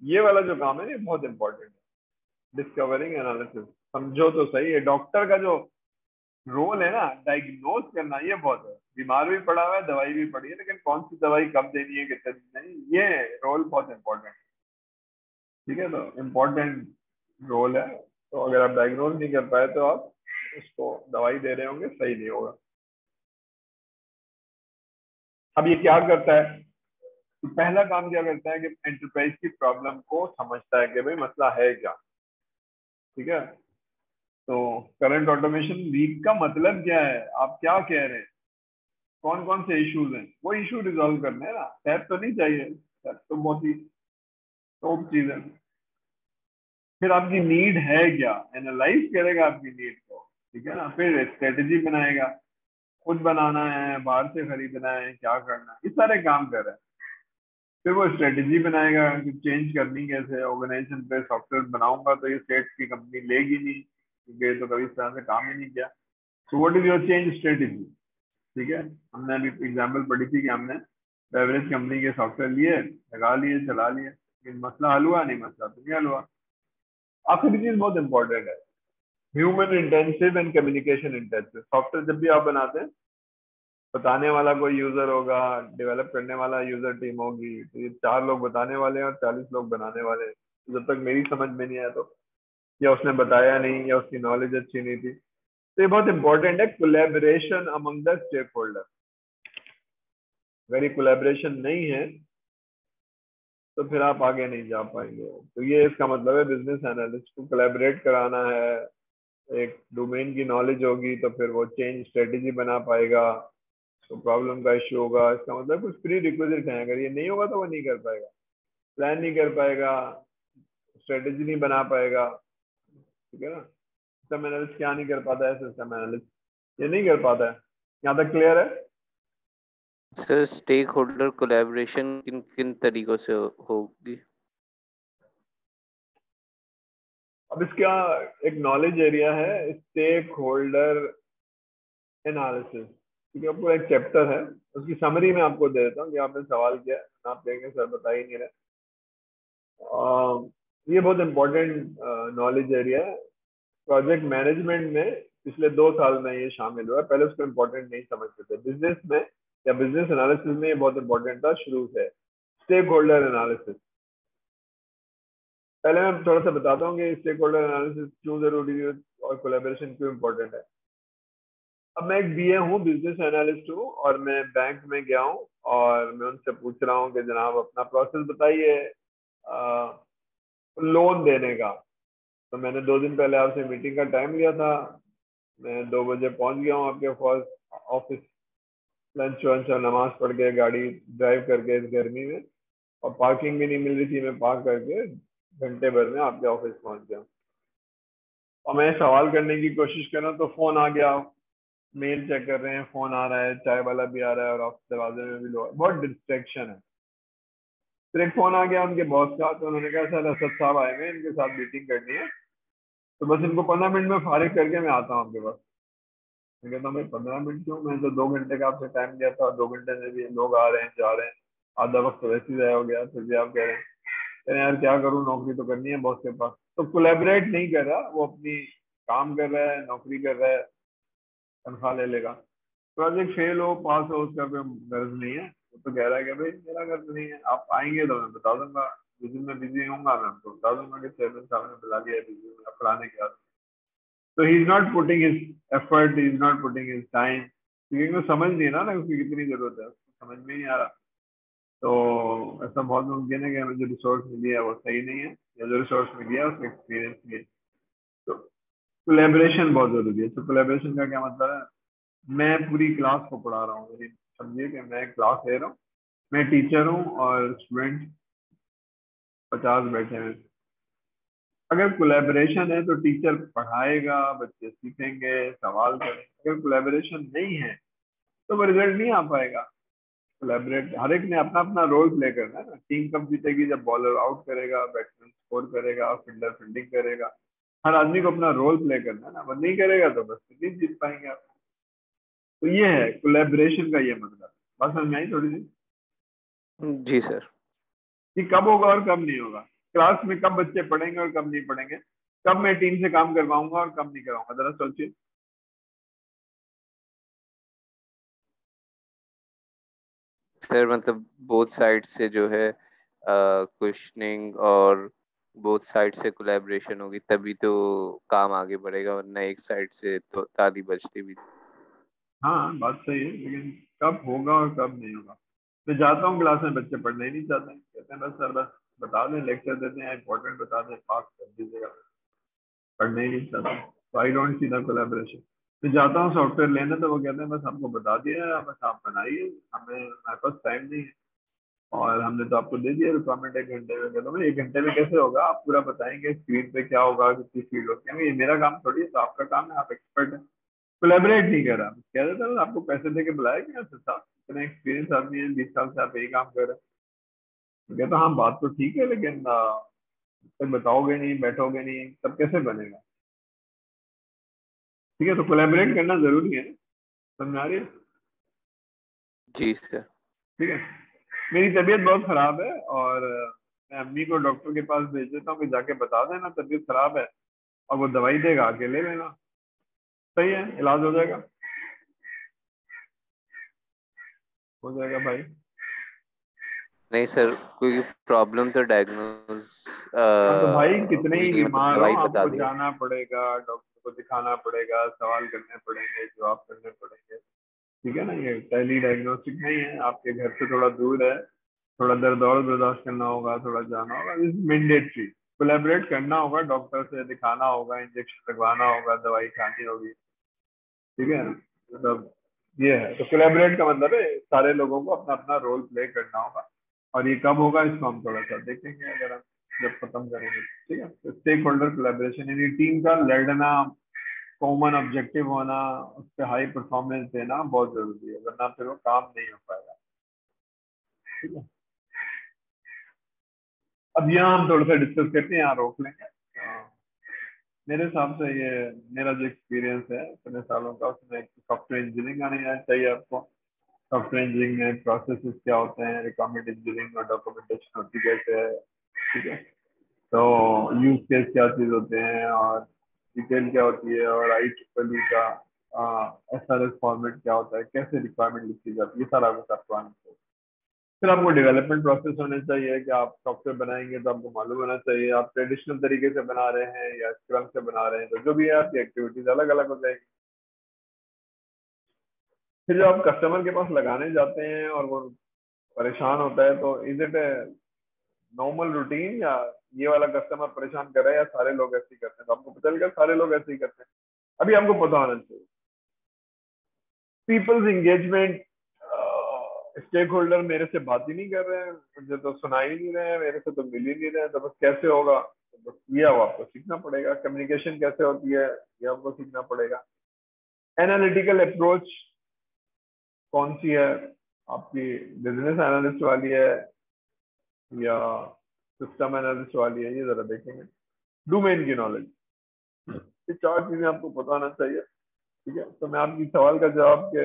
ये वाला जो काम है ये बहुत इंपॉर्टेंट है, डिस्कवरिंग एनालिसिस। समझो तो सही है, डॉक्टर का जो रोल है ना, डायग्नोज करना, ये बहुत है। बीमार भी पड़ा हुआ है, दवाई भी पड़ी है, लेकिन कौन सी दवाई कब देनी है, कितने दिन नहीं, ये रोल बहुत इंपॉर्टेंट है। ठीक है। तो इम्पोर्टेंट रोल है। तो अगर आप डायग्नोज नहीं कर पाए तो आप उसको दवाई दे रहे होंगे, सही नहीं होगा। अब ये क्या करता है? तो पहला काम क्या करता है कि एंटरप्राइज की प्रॉब्लम को समझता है कि भाई मसला है क्या। ठीक है। तो करंट ऑटोमेशन वीक का मतलब क्या है, आप क्या कह रहे हैं, कौन कौन से इश्यूज हैं, वो इशू रिजॉल्व करने हैं ना। टैप तो नहीं चाहिए, टैप तो बहुत ही टॉप चीज है। फिर आपकी नीड है क्या, एनालाइज करेगा आपकी नीड को। ठीक है ना। फिर स्ट्रेटेजी बनाएगा, खुद बनाना है, बाहर से खरीदना है, क्या करना है, ये सारे काम कर रहा है। फिर वो स्ट्रेटेजी बनाएगा कि चेंज करनी कैसे है, ऑर्गेनाइजेशन पे सॉफ्टवेयर बनाऊंगा तो ये स्टेट की कंपनी लेगी नहीं, क्योंकि ये तो कभी इस तरह से काम ही नहीं किया। So what is your change strategy. ठीक है। हमने अभी एग्जाम्पल पढ़ी थी कि हमने बेवरेज कंपनी के सॉफ्टवेयर लिए, लगा लिए, चला लिए, लेकिन मसला हल हुआ नहीं, मसला तो नहीं हल हुआ। आखिरी चीज बहुत इंपॉर्टेंट है, human intensive and communication intensive. Software जब भी आप बनाते हैं, बताने वाला कोई यूजर होगा, डेवलप करने वाला यूजर टीम होगी, तो ये 4 लोग बताने वाले हैं और 40 लोग बनाने वाले हैं। तो जब तक मेरी समझ में नहीं आया तो, या उसने बताया नहीं, या उसकी नॉलेज अच्छी नहीं थी, तो ये बहुत इंपॉर्टेंट है, collaboration among the stakeholder. अगर ये कोलैबोरेशन नहीं है तो फिर आप आगे नहीं जा पाएंगे। तो ये इसका मतलब है, बिजनेस एनालिस्ट को कोलैबोरेट कराना है, एक डोमेन की नॉलेज होगी तो फिर वो चेंज स्ट्रेटेजी बना पाएगा। तो प्रॉब्लम का इश्यू होगा, इसका मतलब कुछ प्री रिक्विजिट है, अगर ये नहीं होगा तो वो नहीं कर पाएगा, प्लान नहीं कर पाएगा, स्ट्रेटेजी नहीं बना पाएगा। ठीक है ना। सिस्टम एनालिस्ट क्या नहीं कर पाता है, सिस्टम एनालिस्ट ये नहीं कर पाता है। यहाँ तक क्लियर है? सर स्टेक होल्डर कोलैबोरेशन किन किन तरीकों से होगी? अब इसका एक नॉलेज एरिया है, स्टेक होल्डर एनालिसिस। ठीक है। पूरा एक चैप्टर है, उसकी समरी में आपको दे देता हूँ कि आपने सवाल किया, आप कहेंगे सर बता ही नहीं रहे। ये बहुत इंपॉर्टेंट नॉलेज एरिया है। प्रोजेक्ट मैनेजमेंट में पिछले 2 साल में ये शामिल हुआ है, पहले उसको इम्पोर्टेंट नहीं समझते थे। बिजनेस में या बिजनेस एनालिसिस में ये बहुत इंपॉर्टेंट था शुरू से। स्टेक होल्डर एनालिसिस, पहले मैं थोड़ा सा बताता हूँ कि स्टेक होल्डर एनालिसिस क्यों जरूरी है और कोलैबोरेशन क्यों इम्पोर्टेंट है। अब मैं एक बीए हूँ, बिजनेस एनालिस्ट हूँ, और मैं बैंक में गया हूँ और मैं उनसे पूछ रहा हूँ कि जनाब अपना प्रोसेस बताइए लोन देने का। तो मैंने 2 दिन पहले आपसे मीटिंग का टाइम लिया था, मैं 2 बजे पहुंच गया हूँ आपके ऑफिस। लंच वंच और नमाज पढ़ के गाड़ी ड्राइव करके इस गर्मी में, और पार्किंग भी नहीं मिल रही थी, मैं पार्क करके घंटे भर में आपके ऑफिस पहुंच गया। और मैं सवाल करने की कोशिश कर रहा हूँ तो फोन आ गया, मेल चेक कर रहे हैं, फोन आ रहा है, चाय वाला भी आ रहा है और ऑफिस दरवाजे में भी लोग, बहुत डिस्ट्रैक्शन है। फिर एक फोन आ गया उनके बॉस का, तो उन्होंने कहा सर असद साहब आए हुए हैं, इनके साथ मीटिंग करनी है, तो बस इनको 15 मिनट में फारिग करके मैं आता हूँ आपके पास। मैं कहता हूँ भाई 15 मिनट क्यों, मैंने तो 2 घंटे का आपसे टाइम दिया था, और 2 घंटे में भी लोग आ रहे हैं जा रहे हैं, आधा वक्त तो वैसे ही ज़ाया हो गया, फिर भी आप कह रहे हैं। कह रहे हैं यार क्या करूँ, नौकरी तो करनी है बॉस के पास। तो कोलैबोरेट नहीं कर रहा वो, अपनी काम कर रहा है, नौकरी कर रहा है, तनख्वाह ले लेगा। प्रोजेक्ट फेल हो पास हो उसका कोई गर्ज नहीं है, वो तो कह रहा है कि भाई मेरा गर्ज नहीं है, आप आएंगे तो मैं बता दूंगा, जिस दिन मैं बिजी होऊंगा मैं आपको बता दूंगा कि चेयरमैन साहब ने बुला लिया है, बिजी हूँ या फलाने के हाथ। तो he is not putting his effort, he is not putting his time, क्योंकि उनको समझ नहीं है ना उसकी कितनी जरूरत है, उसको समझ में नहीं आ रहा। तो ऐसा बहुत मुमकिन है कि हमें जो रिसोर्स मिली है वो सही नहीं है, या जो रिसोर्स मिली है उसका एक्सपीरियंस नहीं है। तो कोलेबोरेशन बहुत जरूरी है। तो कोलेबोरेशन का क्या मतलब है, मैं पूरी क्लास को पढ़ा रहा हूँ, मेरी समझिए कि मैं क्लास ले रहा हूँ, मैं टीचर हूँ और स्टूडेंट 50 बैठे हैं। अगर कोलैबोरेशन है तो टीचर पढ़ाएगा, बच्चे सीखेंगे, सवाल करेंगे। अगर कोलैबोरेशन नहीं है तो वो रिजल्ट नहीं आ पाएगा। कोलैबोरेट, हर एक ने अपना अपना रोल प्ले करना है ना। टीम कब जीतेगी, जब बॉलर आउट करेगा, बैट्समैन स्कोर करेगा, फील्डर फील्डिंग करेगा। हर आदमी को अपना रोल प्ले करना है ना, वो नहीं करेगा तो बस नहीं जीत पाएंगे आप। तो ये है कोलैबोरेशन का ये मतलब। बस समझ में आई थोड़ी सी, जी सर। कि कब होगा और कब नहीं होगा, क्लास में कब बच्चे पढ़ेंगे और कब नहीं पढ़ेंगे, कब मैं टीम से काम करवाऊंगा और कब नहीं करवाऊंगा, जरा सोचिए। सर मतलब बोथ साइड से जो है क्वेश्चनिंग और बोथ साइड से कोलैबोरेशन होगी तभी तो काम आगे बढ़ेगा, वरना एक साइड से तो ताली बजती भी। हाँ बात सही है, लेकिन कब होगा और कब नहीं होगा। मैं जाता हूँ क्लास में, बच्चे पढ़ना ही नहीं चाहते हैं, कहते हैं बस सर बस बता दें, लेक्चर देते हैं, इंपॉर्टेंट बता दें, पास कर दीजिएगा, पढ़ना ही नहीं चाहते। तो I don't see the collaboration. मैं जाता हूँ सॉफ्टवेयर लेने, तो वो कहते हैं बस आपको बता दिया है, बस आप बनाइए, हमें हमारे पास टाइम नहीं है, और हमने तो आपको दे दिया रिक्वायरमेंट 1 घंटे में। कहता हूँ 1 घंटे में कैसे होगा, आप पूरा बताएंगे स्क्रीन पे क्या होगा, कितनी फील्ड होती है, ये मेरा काम थोड़ी है, तो आपका काम है, आप एक्सपर्ट है। कोलैबोरेट नहीं कर रहा, कह देता हूँ आपको पैसे दे के बुलाया क्या सर साहब, इतना एक्सपीरियंस आदमी है, 20 साल से आप यही काम कर रहे हैं। तो कहता हाँ बात तो ठीक है, लेकिन तब बताओगे नहीं, बैठोगे नहीं, तब कैसे बनेगा। ठीक है, तो कोलैबोरेट करना जरूरी है ना, समझ आ रही है। जी सर। ठीक है, मेरी तबीयत बहुत खराब है, और मैं अम्मी को डॉक्टर के पास भेज देता हूँ कि जाके बता देना तबीयत खराब है, और वो दवाई देगा, आके ले लेना, सही है, इलाज हो जाएगा भाई। नहीं सर, कोई प्रॉब्लम तो डायग्नोज हाँ तो भाई कितने ही हुई, मतलब बीमार हो, दवाई बता आपको दी। जाना पड़ेगा, डॉक्टर को दिखाना पड़ेगा, सवाल करने पड़ेंगे, जवाब करने पड़ेंगे। ठीक है ना, ये टेली डायग्नोस्टिक नहीं है, आपके घर से थोड़ा दूर है, थोड़ा दर्द और बर्दाश्त करना होगा, थोड़ा जाना होगा, इज मैंडेटरी। कोलैबोरेट करना होगा, डॉक्टर से दिखाना होगा, इंजेक्शन लगवाना होगा, दवाई खानी होगी। ठीक है, मतलब ये है। तो कोलैबोरेट का मतलब है सारे लोगों को अपना अपना रोल प्ले करना होगा, और ये कब होगा इसको हम थोड़ा सा देखेंगे अगर हम जब खत्म करेंगे। ठीक है, तो स्टेक होल्डर कोलैबोरेशन यानी टीम का लड़ना, कॉमन ऑब्जेक्टिव होना, उस पर हाई परफॉर्मेंस देना बहुत जरूरी है, वरना फिर वो काम नहीं हो पाएगा। ठीक है, अब यहाँ हम थोड़ा सा डिस्कस करते हैं, यहाँ रोक लेंगे। मेरे हिसाब से ये मेरा जो एक्सपीरियंस है इतने सालों का, उसमें सॉफ्टवेयर इंजीनियरिंग आना चाहिए आपको। सॉफ्टवेयर इंजीनियरिंग में प्रोसेसेस क्या होते हैं, रिक्वायरमेंट इंजीनियरिंग और डॉक्यूमेंटेशन होती कैसे है। ठीक है, तो यूज केस क्या चीज होते हैं, और डिटेल क्या होती है, और आई ट्रिपल ई का SRS फॉर्मेट क्या होता है, कैसे रिक्वायरमेंट लिखी जाती है, ये सारा कुछ आपको आना चाहिए। फिर आपको डेवलपमेंट प्रोसेस होने चाहिए कि आप सॉफ्टवेयर बनाएंगे तो आपको मालूम होना चाहिए आप ट्रेडिशनल तरीके से बना रहे हैं या स्क्रम से बना रहे हैं, तो जो भी है आपकी एक्टिविटीज अलग अलग हो जाएगी। फिर जब आप कस्टमर के पास लगाने जाते हैं और वो परेशान होता है, तो is it a normal routine, या ये वाला कस्टमर परेशान कर रहा है या सारे लोग ऐसे ही करते हैं, तो आपको पता चलेगा सारे लोग ऐसे ही करते हैं। अभी आपको पता होना चाहिए पीपल्स एंगेजमेंट, स्टेक होल्डर मेरे से बात ही नहीं कर रहे हैं, मुझे तो सुना ही नहीं रहे हैं, मेरे से तो मिल ही नहीं रहे हैं, तो बस कैसे होगा, तो बस ये अब आपको सीखना पड़ेगा। कम्युनिकेशन कैसे होती है ये आपको सीखना पड़ेगा। एनालिटिकल अप्रोच कौन सी है आपकी, बिजनेस एनालिस्ट वाली है या सिस्टम एनालिस्ट वाली है, ये जरा देखेंगे। डोमेन की नॉलेज, ये चार चीजें आपको पता होना चाहिए। ठीक है, तो मैं आपकी सवाल का जवाब के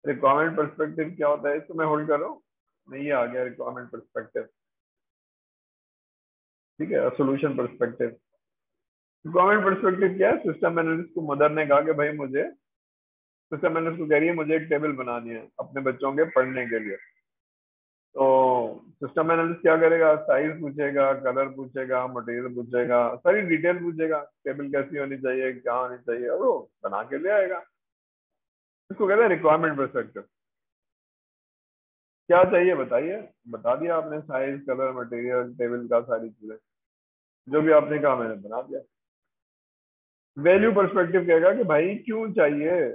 रिक्वायरमेंट पर्सपेक्टिव क्या होता है इसको मैं होल्ड कर रहा हूँ। नहीं, ये आ गया रिक्वायरमेंट पर्सपेक्टिव। ठीक है, सोल्यूशन पर्सपेक्टिव। रिक्वायरमेंट पर्सपेक्टिव क्या है, सिस्टम एनालिस्ट को मदर ने कहा कि भाई मुझे, सिस्टम एनालिस्ट को कह रही है मुझे एक टेबल बनानी है अपने बच्चों के पढ़ने के लिए। तो सिस्टम एनालिस्ट क्या करेगा, साइज पूछेगा, कलर पूछेगा, मटेरियल पूछेगा, सारी डिटेल पूछेगा, टेबल कैसी होनी चाहिए, क्या होनी चाहिए, और वो बना के ले आएगा। इसको कहते हैं रिक्वायरमेंट पर्सपेक्टिव। क्या चाहिए बताइए, बता दिया आपने, साइज, कलर, मटेरियल, टेबल का, सारी चीजें जो भी आपने कहा मैंने बना दिया। वैल्यू पर्सपेक्टिव कहेगा कि भाई क्यों चाहिए,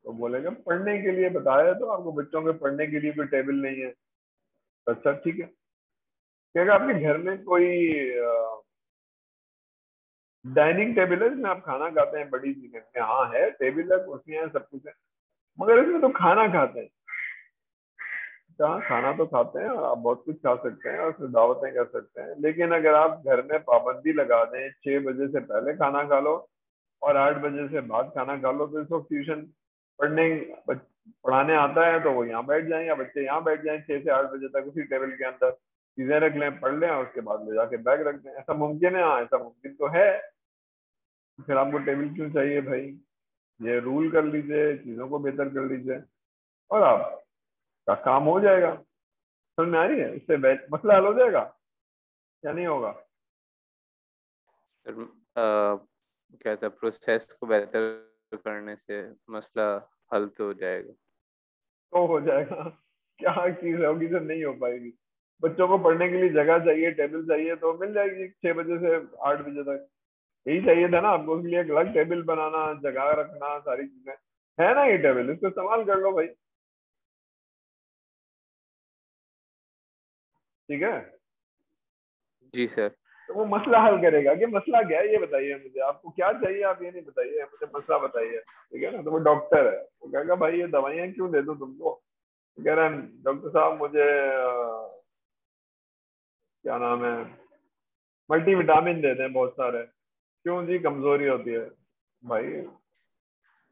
तो बोलेगा पढ़ने के लिए बताया, तो आपको बच्चों के पढ़ने के लिए कोई टेबल नहीं है। अच्छा ठीक है। कहेगा आपके घर में कोई डाइनिंग टेबल है जिसमें आप खाना खाते हैं, बड़ी सी में, हाँ है, टेबल है, कुर्सियां हैं, सब कुछ है, मगर इसमें तो खाना खाते हैं। हाँ खाना तो खाते हैं और आप बहुत कुछ खा सकते हैं और फिर दावतें कर सकते हैं, लेकिन अगर आप घर में पाबंदी लगा दें 6 बजे से पहले खाना खा लो और 8 बजे से बाद खाना खा लो, तो इस वक्त ट्यूशन पढ़ने पढ़ाने आता है तो वो यहाँ बैठ जाए या बच्चे यहाँ बैठ जाएं 6 से 8 बजे तक उसी टेबल के अंदर, चीजें रख लें, पढ़ लें और उसके बाद ले जाके बैग रख दें। ऐसा मुमकिन है? हाँ ऐसा मुमकिन तो है। फिर आपको टेबल क्यों चाहिए भाई? ये रूल कर लीजिए, चीजों को बेहतर कर लीजिए और आपका काम हो जाएगा। समझ में आ रही है? इससे मसला हल हो जाएगा या नहीं होगा? सर क्या था, प्रोसेस को बेहतर करने से मसला हल तो हो जाएगा। तो हो जाएगा। क्या चीज होगी जो नहीं हो पाएगी? बच्चों को पढ़ने के लिए जगह चाहिए, टेबल चाहिए, तो मिल जाएगी 6 बजे से 8 बजे तक। यही चाहिए था ना आपको, उसके लिए एक अलग टेबल बनाना, जगह रखना, सारी चीजें है ना। ये टेबल इसको इस्तेमाल कर लो भाई। ठीक है, जी सर। तो वो मसला हल करेगा कि मसला क्या है ये बताइए मुझे, आपको क्या चाहिए, आप ये नहीं बताइए, मुझे मसला बताइए। ठीक है ना, तो वो डॉक्टर है, वो कहेगा भाई ये दवाइयाँ क्यों दे दूं तुमको? तो कह रहा है डॉक्टर साहब मुझे क्या नाम है, मल्टीविटामिन दे दें बहुत सारे। क्यों जी, कमजोरी होती है। भाई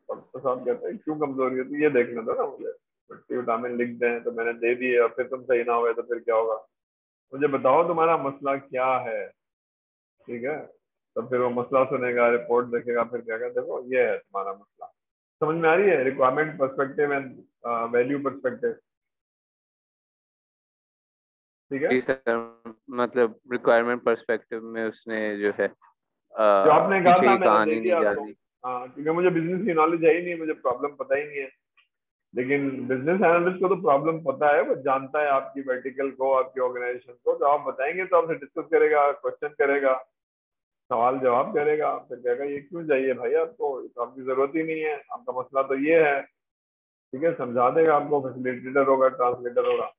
डॉक्टर साहब कहते हैं क्यों कमजोरी होती है, ये देखना दो ना मुझे। मल्टीविटामिन लिख दें तो मैंने दे दिए और फिर तुम सही ना हुए तो फिर क्या होगा? मुझे बताओ तुम्हारा मसला क्या है। ठीक है, तो फिर वो मसला सुनेगा, रिपोर्ट देखेगा, फिर कहेगा देखो ये है तुम्हारा मसला। समझ में आ रही है? Requirement perspective and value perspective. ठीक है, जी सर, मतलब रिक्वायरमेंट पर्सपेक्टिव में उसने जो है जो आपने कहा पीछे था की मैंने दे कहानी नहीं दिया आपको। जानी। हाँ, क्योंकि मुझे बिजनेस की नॉलेज है ही नहीं, मुझे प्रॉब्लम पता ही नहीं है। लेकिन बिजनेस एनालिस्ट को तो प्रॉब्लम पता है, वो जानता है आपकी वर्टिकल को, आपकी ऑर्गेनाइजेशन को, तो आप बताएंगे तो आपसे डिस्कस करेगा, क्वेश्चन करेगा, सवाल जवाब करेगा, फिर कहेगा ये क्यों चाहिए भाई आपको, ये तो आपकी जरूरत ही नहीं है, आपका मसला तो ये है। ठीक है, समझा देगा आपको, फैसिलिटेटर होगा, ट्रांसलेटर होगा।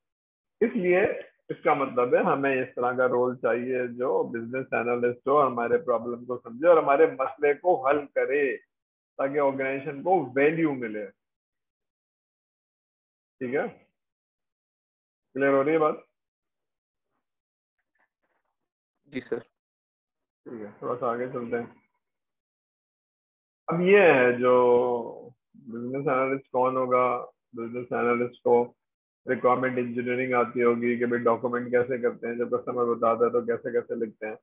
इसलिए इसका मतलब है हमें इस तरह का रोल चाहिए जो बिजनेस एनालिस्ट हो, हमारे प्रॉब्लम को समझे और हमारे मसले को हल करे, ताकि ऑर्गेनाइजेशन को वैल्यू मिले। ठीक है, क्लियर हो रही है बात? जी सर। ठीक है, थोड़ा सा आगे चलते हैं। अब ये है जो बिजनेस एनालिस्ट कौन होगा। बिजनेस एनालिस्ट को रिक्वायरमेंट इंजीनियरिंग आती होगी कि भाई डॉक्यूमेंट कैसे करते हैं, जब कस्टमर बताता है तो कैसे कैसे लिखते हैं।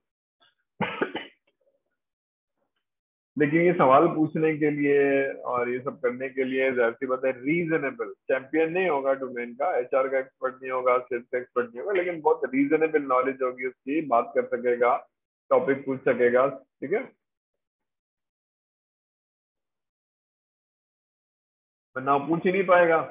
लेकिन ये सवाल पूछने के लिए और ये सब करने के लिए जाहिर सी बात है रीजनेबल चैंपियन नहीं होगा, डोमेन का, एचआर का एक्सपर्ट नहीं होगा, सेल्स का एक्सपर्ट नहीं होगा, लेकिन बहुत रीजनेबल नॉलेज होगी उसकी, बात कर सकेगा, टॉपिक पूछ सकेगा। ठीक है, वरना वो पूछ ही नहीं पाएगा।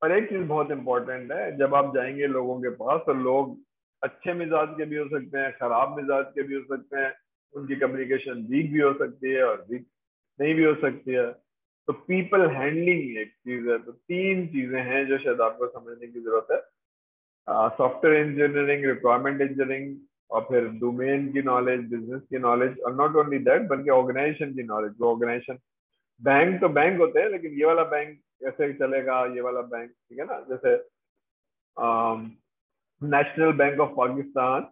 पर एक चीज बहुत इंपॉर्टेंट है, जब आप जाएंगे लोगों के पास तो लोग अच्छे मिजाज के भी हो सकते हैं, खराब मिजाज के भी हो सकते हैं, उनकी कम्युनिकेशन वीक भी हो सकती है और वीक नहीं भी हो सकती है। तो पीपल हैंडलिंग एक चीज है। तो तीन चीजें हैं जो शायद आपको समझने की जरूरत है। सॉफ्टवेयर इंजीनियरिंग, रिक्वायरमेंट इंजीनियरिंग, और फिर डोमेन की नॉलेज, बिजनेस की नॉलेज, और नॉट ओनली दैट बल्कि ऑर्गेनाइजेशन की नॉलेज। वो ऑर्गेनाइजेशन, बैंक तो बैंक होते हैं, लेकिन ये वाला बैंक कैसे चलेगा, ये वाला बैंक, ठीक है ना। जैसे national bank of Pakistan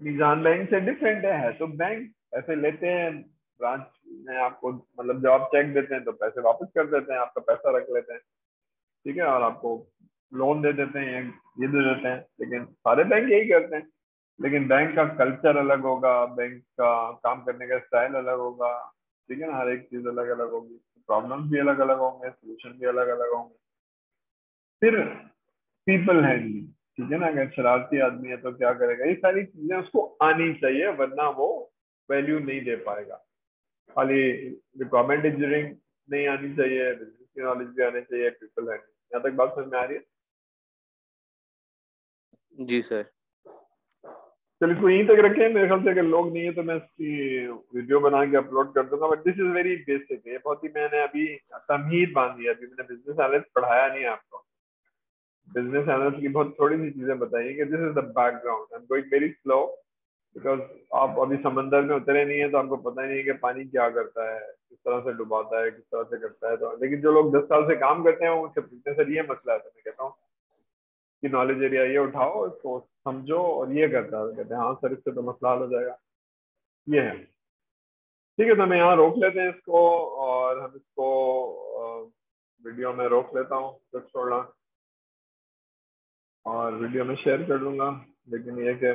Meezan bank से डिफरेंट है तो बैंक ऐसे लेते हैं ब्रांच में आपको, मतलब जब आप चेक देते हैं तो पैसे वापस कर देते हैं, आपका पैसा रख लेते हैं, ठीक है, और आपको लोन दे देते हैं, ये दे देते हैं। लेकिन सारे बैंक यही करते हैं। लेकिन बैंक का कल्चर अलग होगा, बैंक का काम करने का स्टाइल अलग होगा, ठीक है ना। हर एक चीज अलग अलग होगी, प्रॉब्लम्स भी अलग अलग होंगे, सोल्यूशन भी अलग अलग होंगे। फिर पीपल हैंडलिंग, ठीक है ना। अगर शरारती आदमी है तो क्या करेगा, ये सारी चीजें उसको आनी चाहिए, वरना वो वैल्यू नहीं दे पाएगा। खाली रिक्वायरमेंट इंजीनियरिंग नहीं आनी चाहिए, बिजनेस की नॉलेज भी आनी चाहिए, पीपल हैंडलिंग। यहाँ तक बात समझ में आ रही है? जी सर। चलिए इसको यहीं तक रखें। मेरे ख्याल से अगर लोग नहीं है तो मैं इसकी वीडियो बना के अपलोड कर दूंगा। But this is very basic है, बहुत ही मैंने अभी तमहीद बांधी है। अभी मैंने बिजनेस एनालिस्ट पढ़ाया नहीं है आपको। बिजनेस एनालिस्ट की बहुत थोड़ी सी चीजें बताइए कि this is the background. I am going very slow because आप अभी समंदर में उतरे नहीं है, तो आपको पता ही नहीं है कि पानी क्या करता है, किस तरह से डुबाता है, किस तरह से करता है। तो लेकिन जो लोग 10 साल से काम करते हैं वो मुझसे पूछते हैं, सर ये मसला है। तो मैं कहता हूँ कि नॉलेज एरिया ये उठाओ, इसको समझो, और ये करता है। कहते हैं हाँ सर, इससे तो मसला हल हो जाएगा। ये है। ठीक है, तो मैं यहाँ रोक लेते हैं इसको, और हम इसको वीडियो में रोक लेता हूँ कुछ थोड़ा, और वीडियो में शेयर कर दूंगा। लेकिन ये कि